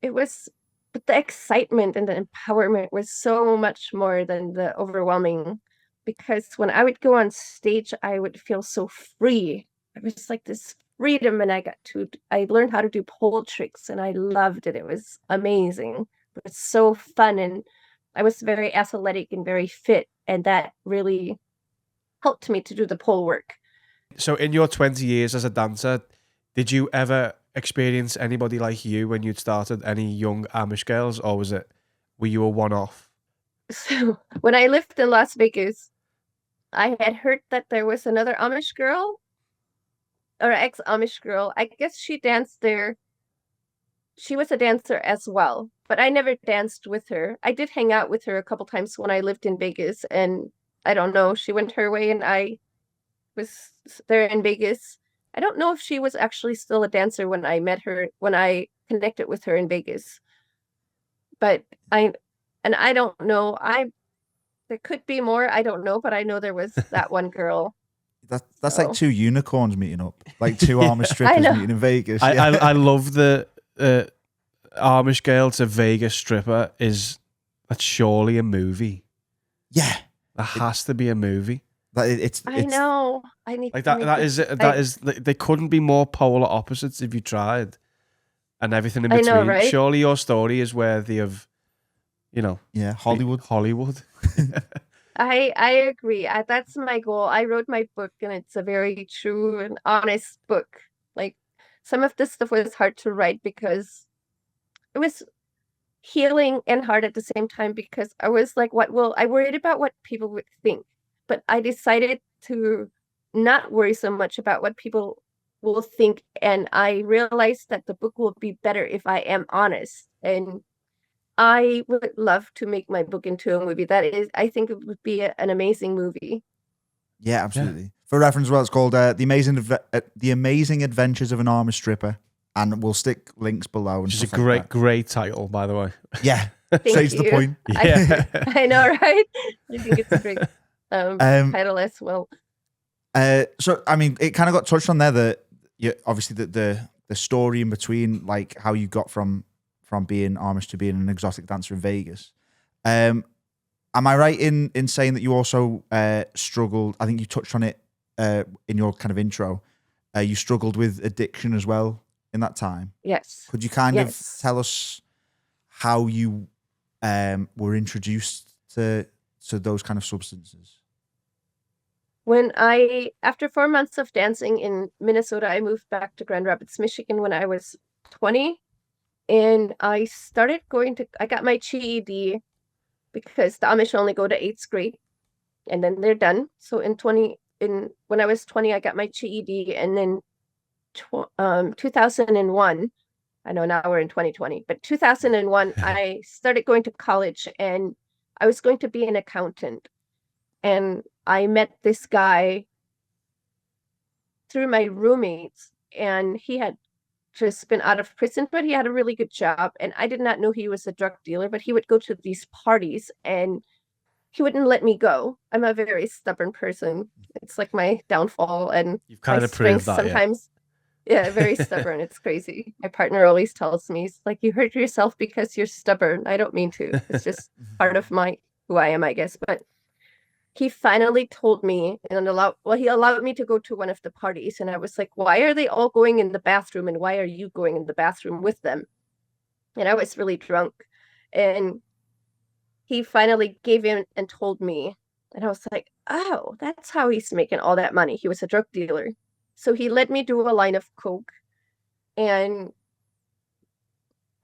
but the excitement and the empowerment was so much more than the overwhelming, because when I would go on stage, I would feel so free. It was like this freedom, and I learned how to do pole tricks, and I loved it. It was amazing. It was so fun, and I was very athletic and very fit, and that really helped me to do the pole work. So in your 20 years as a dancer, did you ever experience anybody like you when you'd started, any young Amish girls, or were you a one-off? So when I lived in Las Vegas, I had heard that there was another Amish girl, or ex-Amish girl. I guess she danced there. She was a dancer as well, but I never danced with her. I did hang out with her a couple times when I lived in Vegas, and I don't know, she went her way and I was there in Vegas. I don't know if she was actually still a dancer when I met her, when I connected with her in Vegas. But I don't know. There could be more. I don't know, but I know there was that one girl. That's like two unicorns meeting up, like two Amish strippers meeting in Vegas. I love the Amish girl to Vegas stripper that's surely a movie. Yeah, that has to be a movie. I know. I need like to that is they couldn't be more polar opposites if you tried, and everything in between. I know, right? Surely your story is worthy of, Hollywood. I agree. That's my goal. I wrote my book, and it's a very true and honest book. Like some of this stuff was hard to write because it was healing and hard at the same time, because I was like, I worried about what people would think. But I decided to not worry so much about what people will think. And I realized that the book will be better if I am honest. And I would love to make my book into a movie. I think it would be an amazing movie. Yeah, absolutely. Yeah. For reference, it's called The Amazing Adventures of an Amish Stripper. And we'll stick links below. Which is a great title, by the way. Yeah, straight to the point. Yeah. I know, right? I think it's a great title as well. So, I mean, it kind of got touched on there obviously the story in between, like how you got from being Amish to being an exotic dancer in Vegas. Am I right in saying that you also struggled? I think you touched on it in your kind of intro. You struggled with addiction as well in that time. Yes. Could you kind of tell us how you were introduced to those kind of substances? After 4 months of dancing in Minnesota, I moved back to Grand Rapids, Michigan when I was 20. And I got my GED because the Amish only go to 8th grade and then they're done. So when I was 20, I got my GED, and then 2001, I know now we're in 2020, but 2001, I started going to college, and I was going to be an accountant. And I met this guy through my roommates, and he had just been out of prison, but he had a really good job. And I did not know he was a drug dealer, but he would go to these parties and he wouldn't let me go. I'm a very stubborn person. It's like my downfall, and you've kind of proved that sometimes. Yeah, very stubborn. It's crazy. My partner always tells me, he's like, you hurt yourself because you're stubborn. I don't mean to. It's just part of who I am, I guess. But he finally told me and he allowed me to go to one of the parties. And I was like, why are they all going in the bathroom? And why are you going in the bathroom with them? And I was really drunk. And he finally gave in and told me. And I was like, oh, that's how he's making all that money. He was a drug dealer. So he let me do a line of coke. And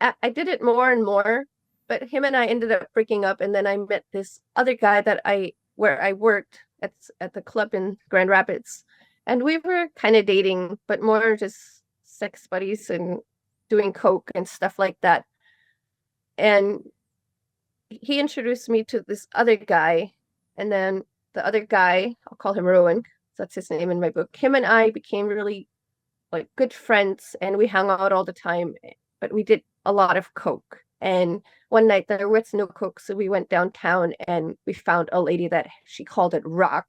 I did it more and more, but him and I ended up breaking up, and then I met this other guy where I worked at the club in Grand Rapids, and we were kind of dating, but more just sex buddies and doing coke and stuff like that. And he introduced me to this other guy, and then the other guy, I'll call him Rowan, that's his name in my book. Him and I became really like good friends, and we hung out all the time, but we did a lot of coke. And one night there was no coke, so we went downtown and we found a lady that she called it rock.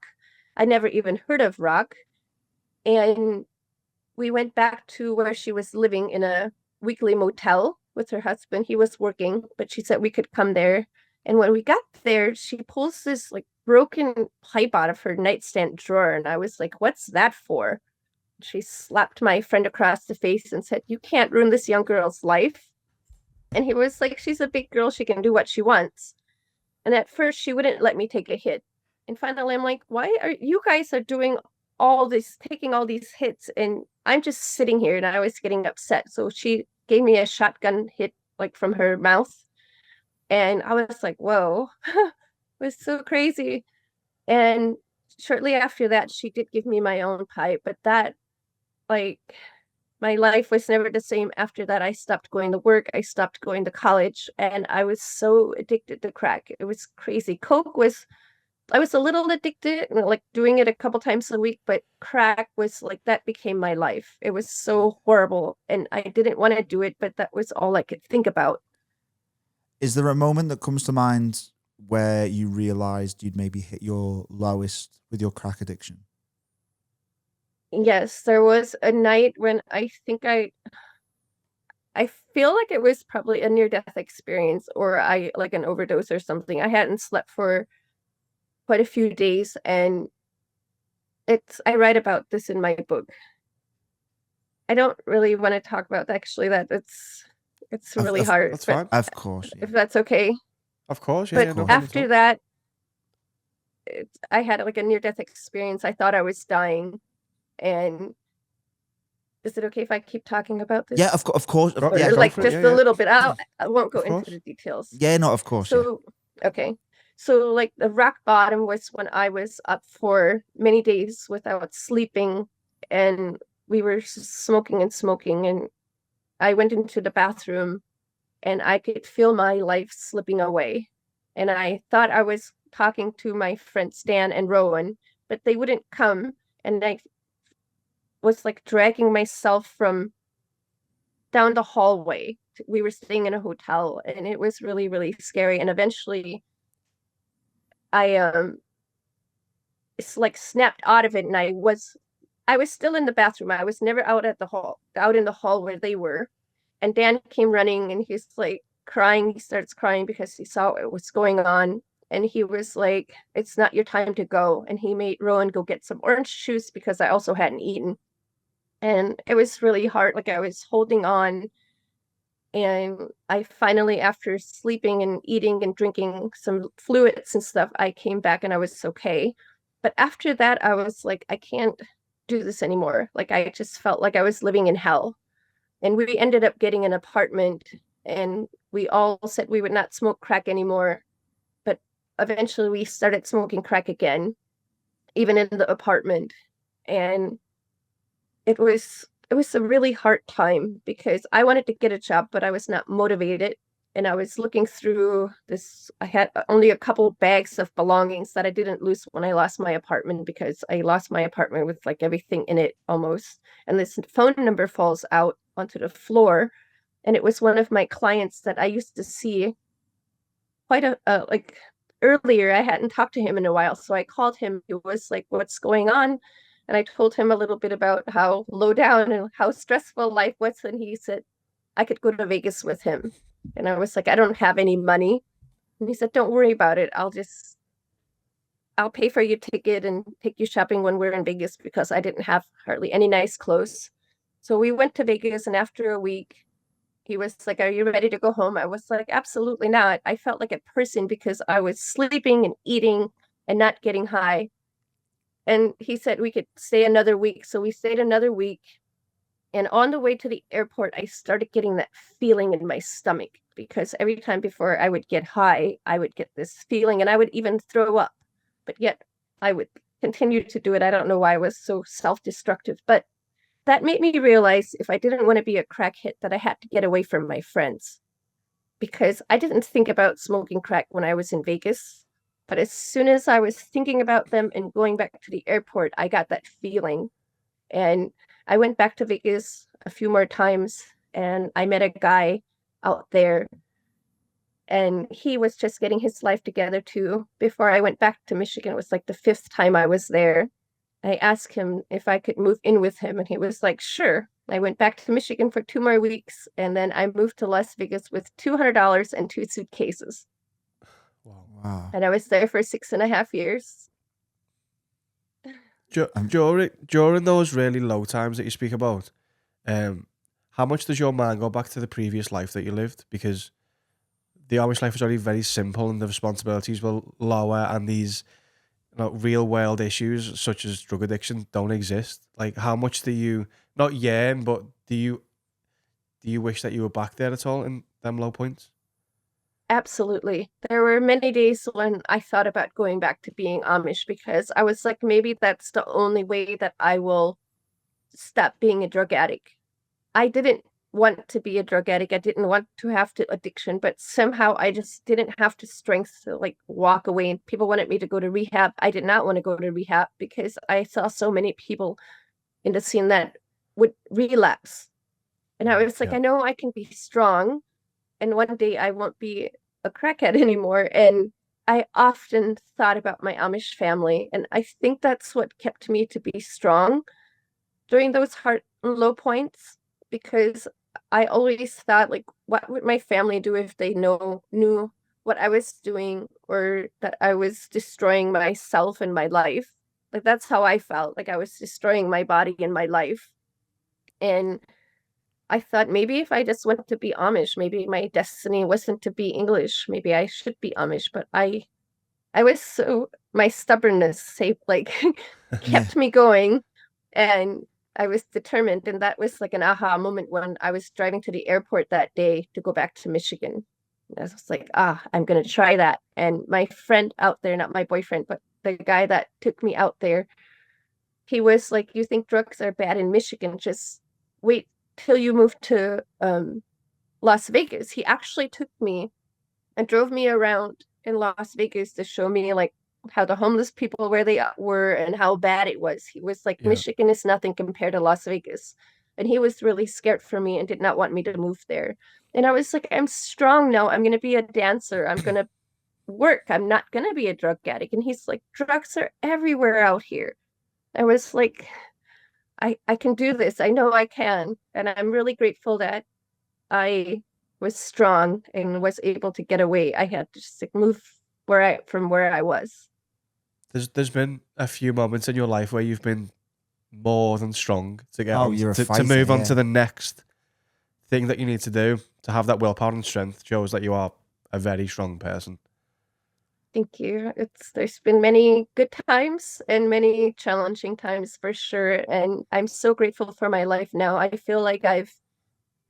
I never even heard of rock. And we went back to where she was living in a weekly motel with her husband. He was working, but she said we could come there. And when we got there, she pulls this like broken pipe out of her nightstand drawer. And I was like, what's that for? She slapped my friend across the face and said, you can't ruin this young girl's life. And he was like, she's a big girl. She can do what she wants. And at first she wouldn't let me take a hit. And finally I'm like, why are you guys doing taking all these hits? And I'm just sitting here, and I was getting upset. So she gave me a shotgun hit like from her mouth. And I was like, whoa, it was so crazy. And shortly after that, she did give me my own pipe, but that, like, my life was never the same after that. I stopped going to work. I stopped going to college, and I was so addicted to crack. It was crazy. I was a little addicted, like doing it a couple times a week, but crack was like, that became my life. It was so horrible, and I didn't want to do it, but that was all I could think about. Is there a moment that comes to mind where you realized you'd maybe hit your lowest with your crack addiction? Yes, there was a night when I feel like it was probably a near-death experience, or I like an overdose or something. I hadn't slept for quite a few days, and I write about this in my book. I don't really want to talk about actually that. It's really hard. That's fine. Of course. If that's okay. Of course, yeah. But after that, I had like a near-death experience. I thought I was dying. And is it okay if I keep talking about this? Yeah, of course. Yeah, like just a little bit. I won't go into the details. Yeah, no, of course. So, okay. So like the rock bottom was when I was up for many days without sleeping, and we were smoking, and I went into the bathroom and I could feel my life slipping away. And I thought I was talking to my friends Dan and Rowan, but they wouldn't come. And I was like dragging myself from down the hallway. We were staying in a hotel, and it was really, really scary. And eventually it's like snapped out of it, and I was still in the bathroom. I was never out in the hall where they were. And Dan came running, and he's like crying. He starts crying because he saw what was going on. And he was like, it's not your time to go. And he made Rowan go get some orange juice because I also hadn't eaten. And it was really hard. Like I was holding on. And I finally, after sleeping and eating and drinking some fluids and stuff, I came back and I was okay. But after that, I was like, I can't do this anymore. Like I just felt like I was living in hell. And we ended up getting an apartment, and we all said we would not smoke crack anymore. But eventually we started smoking crack again, even in the apartment. And it was a really hard time because I wanted to get a job, but I was not motivated. And I was looking through this. I had only a couple bags of belongings that I didn't lose when I lost my apartment, because I lost my apartment with like everything in it almost. And this phone number falls out onto the floor. And it was one of my clients that I used to see quite like earlier. I hadn't talked to him in a while. So I called him. He was like, what's going on? And I told him a little bit about how low down and how stressful life was. And he said I could go to Vegas with him. And I was like, I don't have any money. And he said, don't worry about it. I'll pay for your ticket and take you shopping when we're in Vegas, because I didn't have hardly any nice clothes. So we went to Vegas, and after a week, he was like, are you ready to go home? I was like, absolutely not. I felt like a person because I was sleeping and eating and not getting high. And he said we could stay another week. So we stayed another week. And on the way to the airport, I started getting that feeling in my stomach because every time before I would get high, I would get this feeling and I would even throw up. But yet I would continue to do it. I don't know why I was so self-destructive, but that made me realize if I didn't want to be a crackhead, that I had to get away from my friends because I didn't think about smoking crack when I was in Vegas. But as soon as I was thinking about them and going back to the airport, I got that feeling. And I went back to Vegas a few more times and I met a guy out there and he was just getting his life together too. Before I went back to Michigan, it was like the 5th time I was there. I asked him if I could move in with him and he was like, sure. I went back to Michigan for 2 more weeks and then I moved to Las Vegas with $200 and 2 suitcases. Wow. And I was there for 6.5 years. During those really low times that you speak about, how much does your mind go back to the previous life that you lived? Because the Amish life was already very simple and the responsibilities were lower and these real world issues such as drug addiction don't exist. Like, how much do you, not yearn, but do you wish that you were back there at all in them low points? Absolutely. There were many days when I thought about going back to being Amish because I was like, maybe that's the only way that I will stop being a drug addict. I didn't want to be a drug addict. I didn't want to have the addiction, but somehow I just didn't have the strength to like walk away. And people wanted me to go to rehab. I did not want to go to rehab because I saw so many people in the scene that would relapse. And I was like, I know I can be strong and one day I won't be a crackhead anymore. And I often thought about my Amish family, and I think that's what kept me to be strong during those hard low points because I always thought like, what would my family do if they knew what I was doing or that I was destroying myself and my life? Like that's how I felt, like I was destroying my body and my life. And I thought maybe if I just went to be Amish, maybe my destiny wasn't to be English. Maybe I should be Amish, but I was so my stubbornness saved like kept me going and I was determined. And that was like an aha moment when I was driving to the airport that day to go back to Michigan. And I was like, I'm gonna try that. And my friend out there, not my boyfriend, but the guy that took me out there, he was like, you think drugs are bad in Michigan? Just wait till you move to Las Vegas. He actually took me and drove me around in Las Vegas to show me like how the homeless people where they were and how bad it was. He was like, Michigan is nothing compared to Las Vegas. And he was really scared for me and did not want me to move there. And I was like, I'm strong now. I'm going to be a dancer. I'm going to work. I'm not going to be a drug addict. And he's like, drugs are everywhere out here. I was like, I can do this. I know I can. And I'm really grateful that I was strong and was able to get away. I had to just move from where I was. There's been a few moments in your life where you've been more than strong to get to move on to the next thing that you need to do, to have that willpower and strength shows that you are a very strong person. Thank you. There's been many good times and many challenging times for sure. And I'm so grateful for my life now. I feel like I've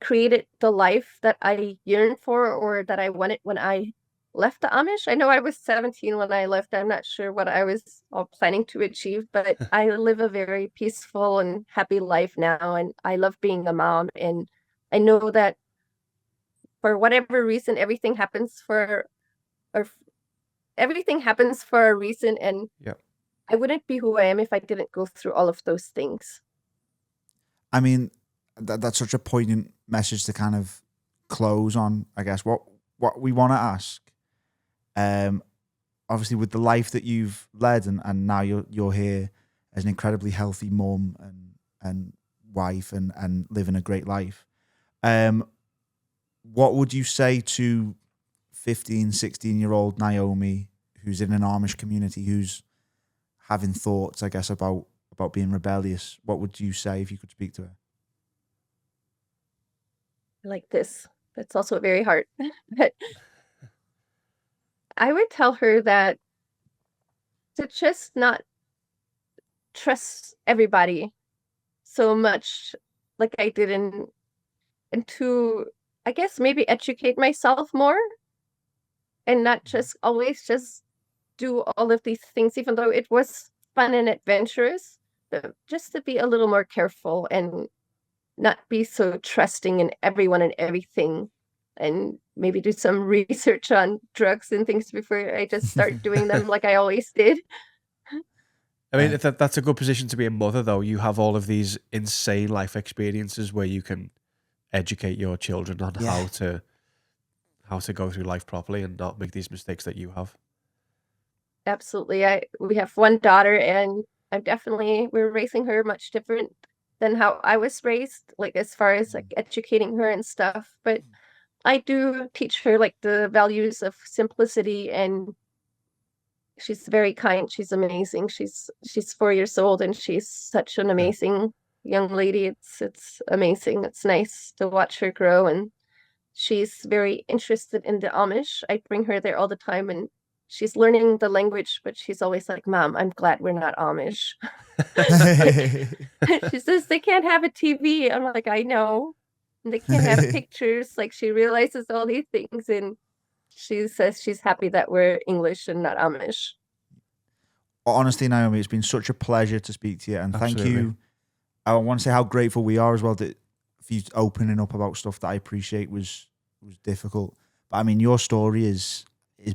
created the life that I yearned for or that I wanted when I left the Amish. I know I was 17 when I left. I'm not sure what I was planning to achieve, but I live a very peaceful and happy life now. And I love being a mom. And I know that for whatever reason, everything happens for a reason. And I wouldn't be who I am if I didn't go through all of those things. I mean, that's such a poignant message to kind of close on, I guess. What we want to ask, obviously with the life that you've led and now you're here as an incredibly healthy mum and wife and living a great life, what would you say to 15, 16-year-old Naomi who's in an Amish community, who's having thoughts, I guess, about being rebellious? What would you say if you could speak to her? Like this. That's also very hard. But I would tell her that to just not trust everybody so much like I did and to, I guess, maybe educate myself more and not just always just do all of these things, even though it was fun and adventurous, but just to be a little more careful and not be so trusting in everyone and everything, and maybe do some research on drugs and things before I just start doing them like I always did. I mean, that's a good position to be a mother, though. You have all of these insane life experiences where you can educate your children on how to go through life properly and not make these mistakes that you have. Absolutely. We have one daughter, and we're raising her much different than how I was raised, like as far as like educating her and stuff. But I do teach her like the values of simplicity, and she's very kind. She's amazing. She's 4 years old, and she's such an amazing young lady. It's amazing. It's nice to watch her grow, and she's very interested in the Amish. I bring her there all the time, and she's learning the language, but she's always like, "Mom, I'm glad we're not Amish." She says they can't have a TV. I'm like, I know. And they can't have pictures. Like, she realizes all these things, and she says she's happy that we're English and not Amish. Honestly, Naomi, it's been such a pleasure to speak to you, and Absolutely. thank you. I want to say how grateful we are as well that for you opening up about stuff that I appreciate was difficult. But I mean, your story is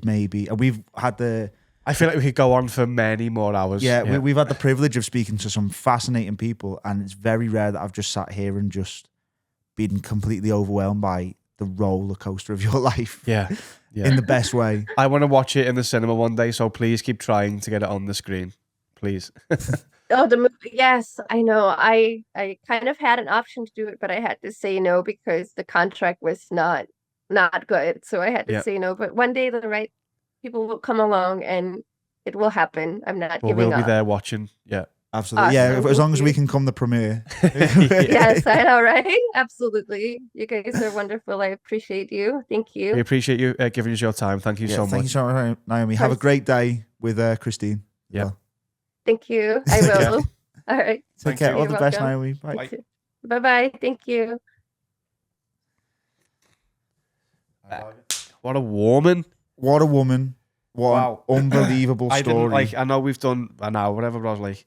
maybe, and we've had the. I feel like we could go on for many more hours. Yeah, we've had the privilege of speaking to some fascinating people, and it's very rare that I've just sat here and just been completely overwhelmed by the roller coaster of your life. Yeah. In the best way. I want to watch it in the cinema one day, so please keep trying to get it on the screen. Please. Oh, the movie. Yes, I know. I kind of had an option to do it, but I had to say no because the contract was not good. So I had to say no. But one day the right people will come along and it will happen. I'm not giving we'll up. be there watching. Yeah. Absolutely. Awesome. Yeah, as long as we can come the premiere. Yes, I know, right? Absolutely. You guys are wonderful. I appreciate you. Thank you. We appreciate you giving us your time. Thank you so much. Thank you so much, Naomi. Have a great day with Christine. Yeah. Thank you. I will. All right. Take care. All You're the best, welcome. Naomi. Bye. Bye-bye. Thank you. What a woman. What a woman. What an unbelievable I story. didn't I know we've done an hour, whatever, but I was like,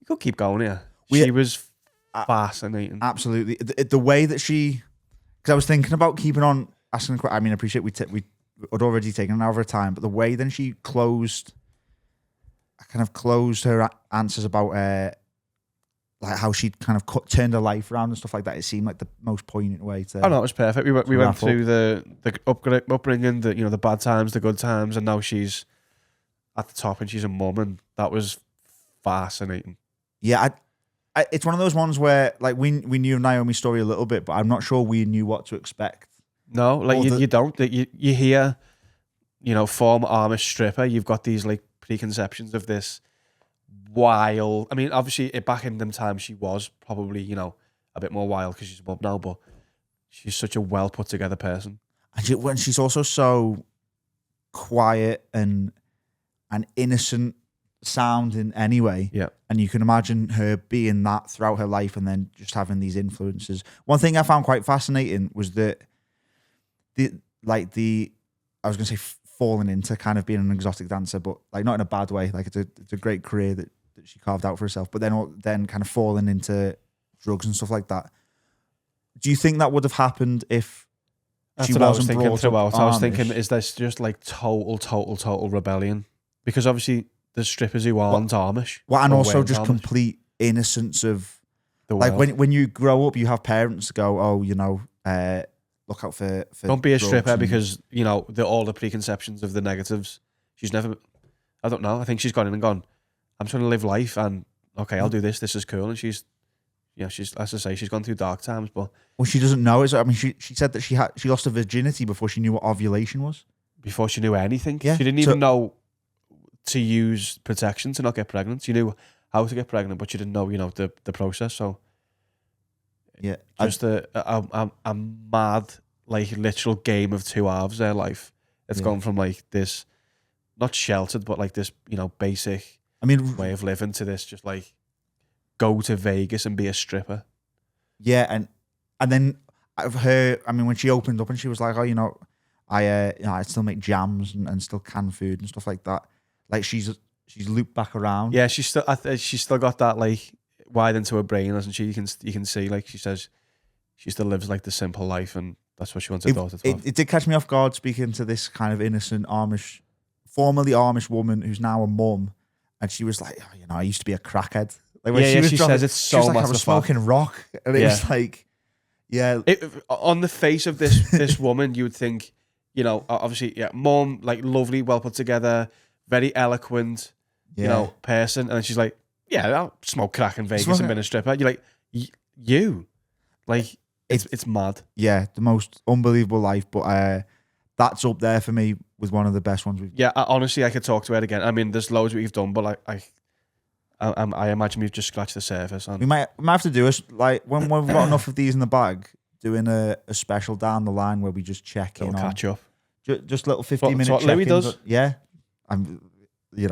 you could keep going here. We- She was fascinating. Absolutely. The way that she, because I was thinking about keeping on asking the question. I mean, I appreciate we had already taken an hour of time, but the way then she closed her answers about like how she kind of turned her life around and stuff like that. It seemed like the most poignant way to. Oh no, it was perfect. We went wrap through the upbringing, the bad times, the good times, and now she's at the top and she's a mum, and that was fascinating. Yeah, it's one of those ones where like we knew Naomi's story a little bit, but I'm not sure we knew what to expect. No, like you don't. You hear, former Amish stripper. You've got these like preconceptions of this wild. I mean, obviously, back in them times, she was probably a bit more wild because she's a mum now, but she's such a well put together person. And when she's also so quiet and innocent sounding anyway. Yeah. And you can imagine her being that throughout her life and then just having these influences. One thing I found quite fascinating was that I was going to say falling into kind of being an exotic dancer, but like not in a bad way. Like it's a great career that she carved out for herself, but then kind of falling into drugs and stuff like that. Do you think that would have happened if That's she what I was wasn't thinking brought throughout. up I was Amish? thinking, is this just like total rebellion? Because obviously there's strippers who aren't Amish. Well, and or also weren't just Amish. complete innocence of The like world. when you grow up, you have parents go, oh, look out for Don't be a drugs stripper and- because all the preconceptions of the negatives. She's never. I don't know. I think she's gone in and gone, I'm trying to live life, and okay, I'll do this. This is cool, and she's as I say, she's gone through dark times, but Well, she doesn't know. I mean, she said that she lost her virginity before she knew what ovulation was. before she knew anything, Yeah, she didn't so- even know to use protection to not get pregnant. She knew how to get pregnant, but she didn't know, the process. So Yeah, just a mad, like, literal game of two halves. Their life. It's Yeah. gone from like this, not sheltered, but like this, basic I mean, way of living to this, just like go to Vegas and be a stripper. Yeah, and then when she opened up and she was like, oh, I still make jams and still can food and stuff like that. Like she's looped back around. Yeah, she's still got that like wide into her brain, doesn't she? You can see, like she says, she still lives like the simple life, and that's what she wants her daughter to have. It did catch me off guard speaking to this kind of innocent formerly Amish woman who's now a mum, and she was like, oh, I used to be a crackhead. Like when she says it's so much. I was smoking rock, and it was like, yeah. On the face of this woman, you would think, obviously, mum, like lovely, well put together, very eloquent, person, and she's like, yeah, I'll smoke crack in Vegas and been a stripper. You're like, it's mad. Yeah, the most unbelievable life, but that's up there for me with one of the best ones we've. Yeah, honestly, I could talk to her again. I mean, there's loads we've done, but I imagine we've just scratched the surface. And we might have to do like when we've got enough of these in the bag, doing a special down the line where we just check in on catch up, just little 15-minute. What Louis does. Yeah, and he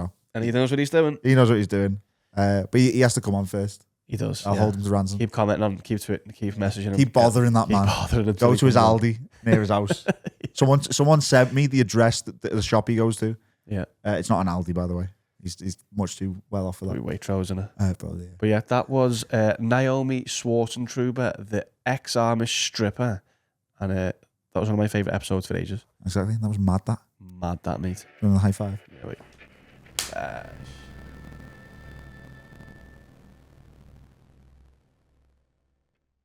knows what he's doing. He knows what he's doing. But he has to come on first. He does. I'll hold him to ransom. Keep commenting on, keep messaging him. Keep bothering that man. Go to his Aldi near his house. Someone sent me the address that the shop he goes to. Yeah. It's not an Aldi, by the way. He's much too well off for that. Waitrose, isn't it? Probably, yeah. But yeah, that was Naomi Schwartzentruber, the ex-Amish stripper. And that was one of my favourite episodes for ages. Exactly. That was mad, that. Mad, that, mate. Doing the high five. Yeah, wait.